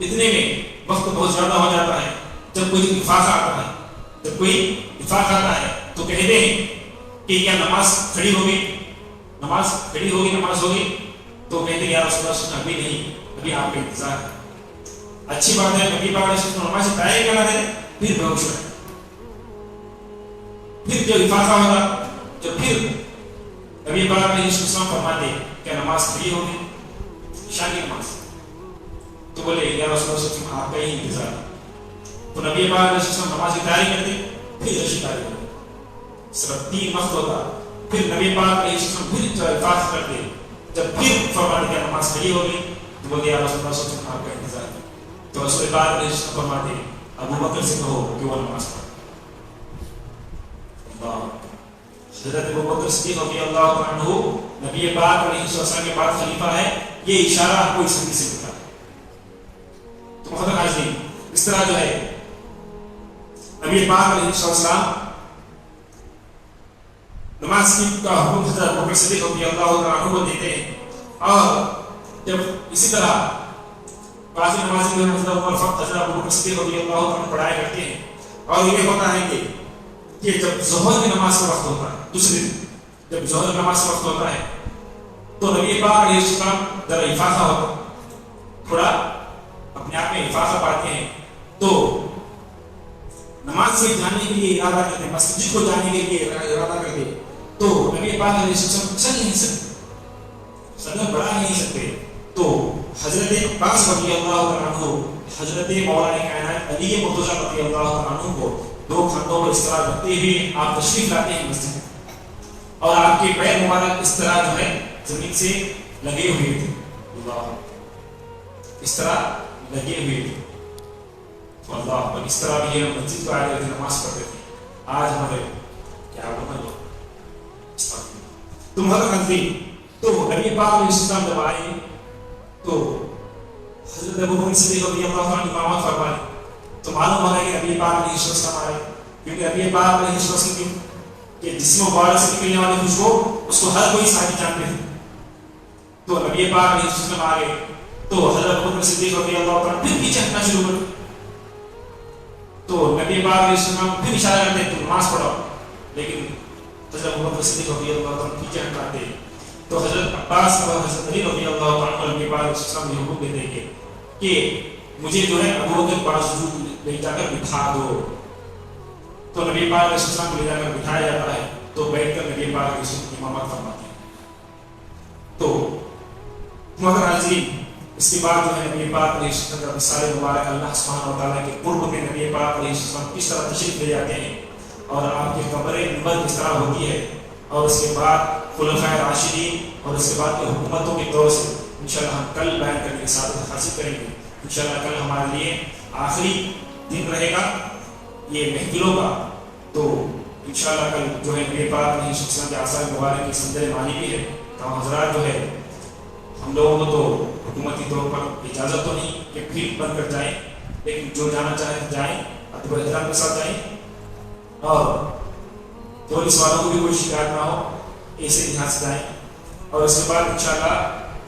اتنے میں وقت بہت زیادہ ہو جاتا ہے، جب کوئی اتفاق آتا ہے، جب کوئی اتفاق آتا ہے تو کہتے ہیں کہ کیا نماز کھڑی ہوگی، نماز کھڑی ہوگی، نماز ہوگی؟ تو کہتے ہیں یا رسول اللہ ابھی نہیں، ابھی آپ کا انتظار ہے۔ اچھی بات ہے، نبی پاک علیہ السلام نماز سے تیاری کرنا ہے، پھر بے ہوش ہے، پھر جو اتفاق ہوگا، جو پھر نبی پاک علیہ السلام فرماتے کہ نماز کھڑی ہوگی، عشاء کی نماز، تو بولے یا رسول اللہ آپ کا ہی انتظار ہے۔ تو نبی پاک علیہ السلام نماز کی تیاری کرتے، پھر عشاء کی تیاری کرتے، صرف 3 وقت ہوتا۔ پھر نبی پاک علیہ السلام پھر اتفاق کرتے، جب پھر فرماتے کہ نماز کھڑی ہوگی، تو بولے یا رسول اللہ آپ کا انتظار ہے۔ تو رسول پاک علیہ السلام فرماتے ابو بکر سے کہو کہ وہ نماز پڑھے۔ حضرت ابو بکر صدیق رضی اللہ عنہ نبی پاک علیہ السلام کے بعد خلیفہ ہے، یہ اشارہ آپ کو اس حدیث سے ملتا ہے۔ تو محترم حاضرین، اس طرح جو ہے نبی پاک علیہ السلام نماز کی کا حکم حضرت ابو بکر صدیق رضی اللہ عنہ کو دیتے ہیں، اور جب اسی طرح باقی نمازیں جو حضرت ابو بکر صدیق رضی اللہ عنہ پڑھایا کرتے ہیں، اور یہ ہوتا ہے کہ جب ظہر کی نماز کا وقت ہوتا ہے، دوسرے دن جب ظہر کی نماز کا وقت ہوتا ہے تو نبی پاک علیہ السلام ذرا افاقہ ہوتا، تھوڑا اپنے آپ میں افاقہ پاتے ہیں، تو نماز سے جانے کے لیے ارادہ کرتے ہیں، مسجد کو جانے کے لیے ارادہ کرتے، تو نبی پاک علیہ السلام چل نہیں سکتے، قدم بڑھا نہیں سکتے، تو حضرت عباس رضی اللہ عنہ حضرت مولا کائنات علی مرتضیٰ رضی اللہ عنہ کو 2 کندھوں پر اس طرح رکھتے ہوئے آپ تشریف لاتے ہیں مسجد میں، اور آپ کے پیر مبارک اس طرح جو ہے زمین سے لگے ہوئے تھے، اللہ اس طرح لگے ہوئے تھے، تو اللہ پر اس طرح بھی ہم مسجد کو آئے تھے، نماز پڑھتے تھے۔ آج ہمارے کیا ہونا لوگ تم ہر خندی، تو نبی پاک علیہ السلام جب آئے تو حضرت ابو بکر صدیق رضی اللہ عنہ امامت فرمائے، تو معلوم ہو رہا ہے کہ نبی پاک علیہ السلام آئے، کیونکہ نبی پاک علیہ السلام کے جسم مبارک سے نکلنے والی خوشبو اس کو ہر کوئی صحابی جانتے تھے، تو نبی پاک علیہ السلام آئے تو حضرت ابو بکر صدیق رضی اللہ عنہ پھر پیچھے ہٹنا شروع کر، تو نبی پاک علیہ السلام پھر اشارہ کرتے تو نماز پڑھو، لیکن حضرت ابو بکر صدیق رضی اللہ عنہ پیچھے ہٹاتے، تو حضرت عباس اور حضرت علی رضی اللہ عنہ نبی پاک علیہ السلام نے حکم دیتے ہیں کہ مجھے جو ہے ابو بکر پاس لے جا کر بٹھا دو، تو نبی پاک علیہ السلام کو لے جا کر بٹھایا جاتا ہے، تو بیٹھ کر نبی پاک علیہ السلام کی امامت فرماتے ہیں۔ تو محترم حاضرین، اس کے بعد جو ہے نبی پاک علیہ السلام کا مثال مبارک اللہ سبحانہ و تعالیٰ کے قرب میں نبی پاک علیہ السلام کس طرح تشریف لے جاتے ہیں، اور آپ کے قبر منبر کس طرح ہوتی ہے، اور اس کے بعد خلفائے راشدین اور اس کے بعد حکومتوں کے دور سے انشاءاللہ ہم کل بیان کرنے کی سعادت حاصل کریں گے۔ انشاءاللہ کل ہمارے لیے آخری دن رہے گا یہ محفلوں کا، تو انشاءاللہ کل جو ہے نبی پاک علیہ السلام کے آثار مبارک کی سندر مانی بھی ہے، تو حضرات جو ہے ہم لوگوں کو تو حکومتی طور پر اجازت تو نہیں کہ پھر بند کر جائیں، لیکن جو جانا چاہیں جائیں، ادب احترام کے ساتھ جائیں، اور پولیس والوں کو بھی کوئی شکایت نہ ہو، ایسے لحاظ سے جائیں، اور اس کے بعد انشاءاللہ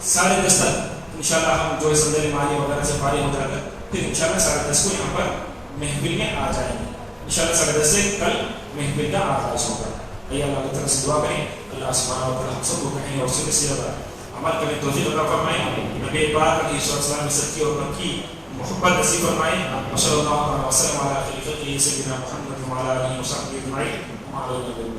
10:30 تک انشاءاللہ ہم جو ہے صندل مانی وغیرہ سے فارغ ہو جا کر پھر انشاءاللہ 10:30 کو یہاں پر محفل میں آ جائیں گے۔ انشاءاللہ سگدے سے کل محفل کا آغاز ہوگا. آئیے اللہ کی طرف سے دعا کریں, اللہ سبحانہ و تعالی ہم سب کو کہیں اور سے زیادہ عمل کرنے توفیق عطا فرمائے. نبی پاک علیہ السلام کی سچی اور مکی محبت نصیب فرمائے. صلی اللہ علیہ وسلم علی خلیفته سیدنا محمد وعلی آلہ وصحبہ اجمعین.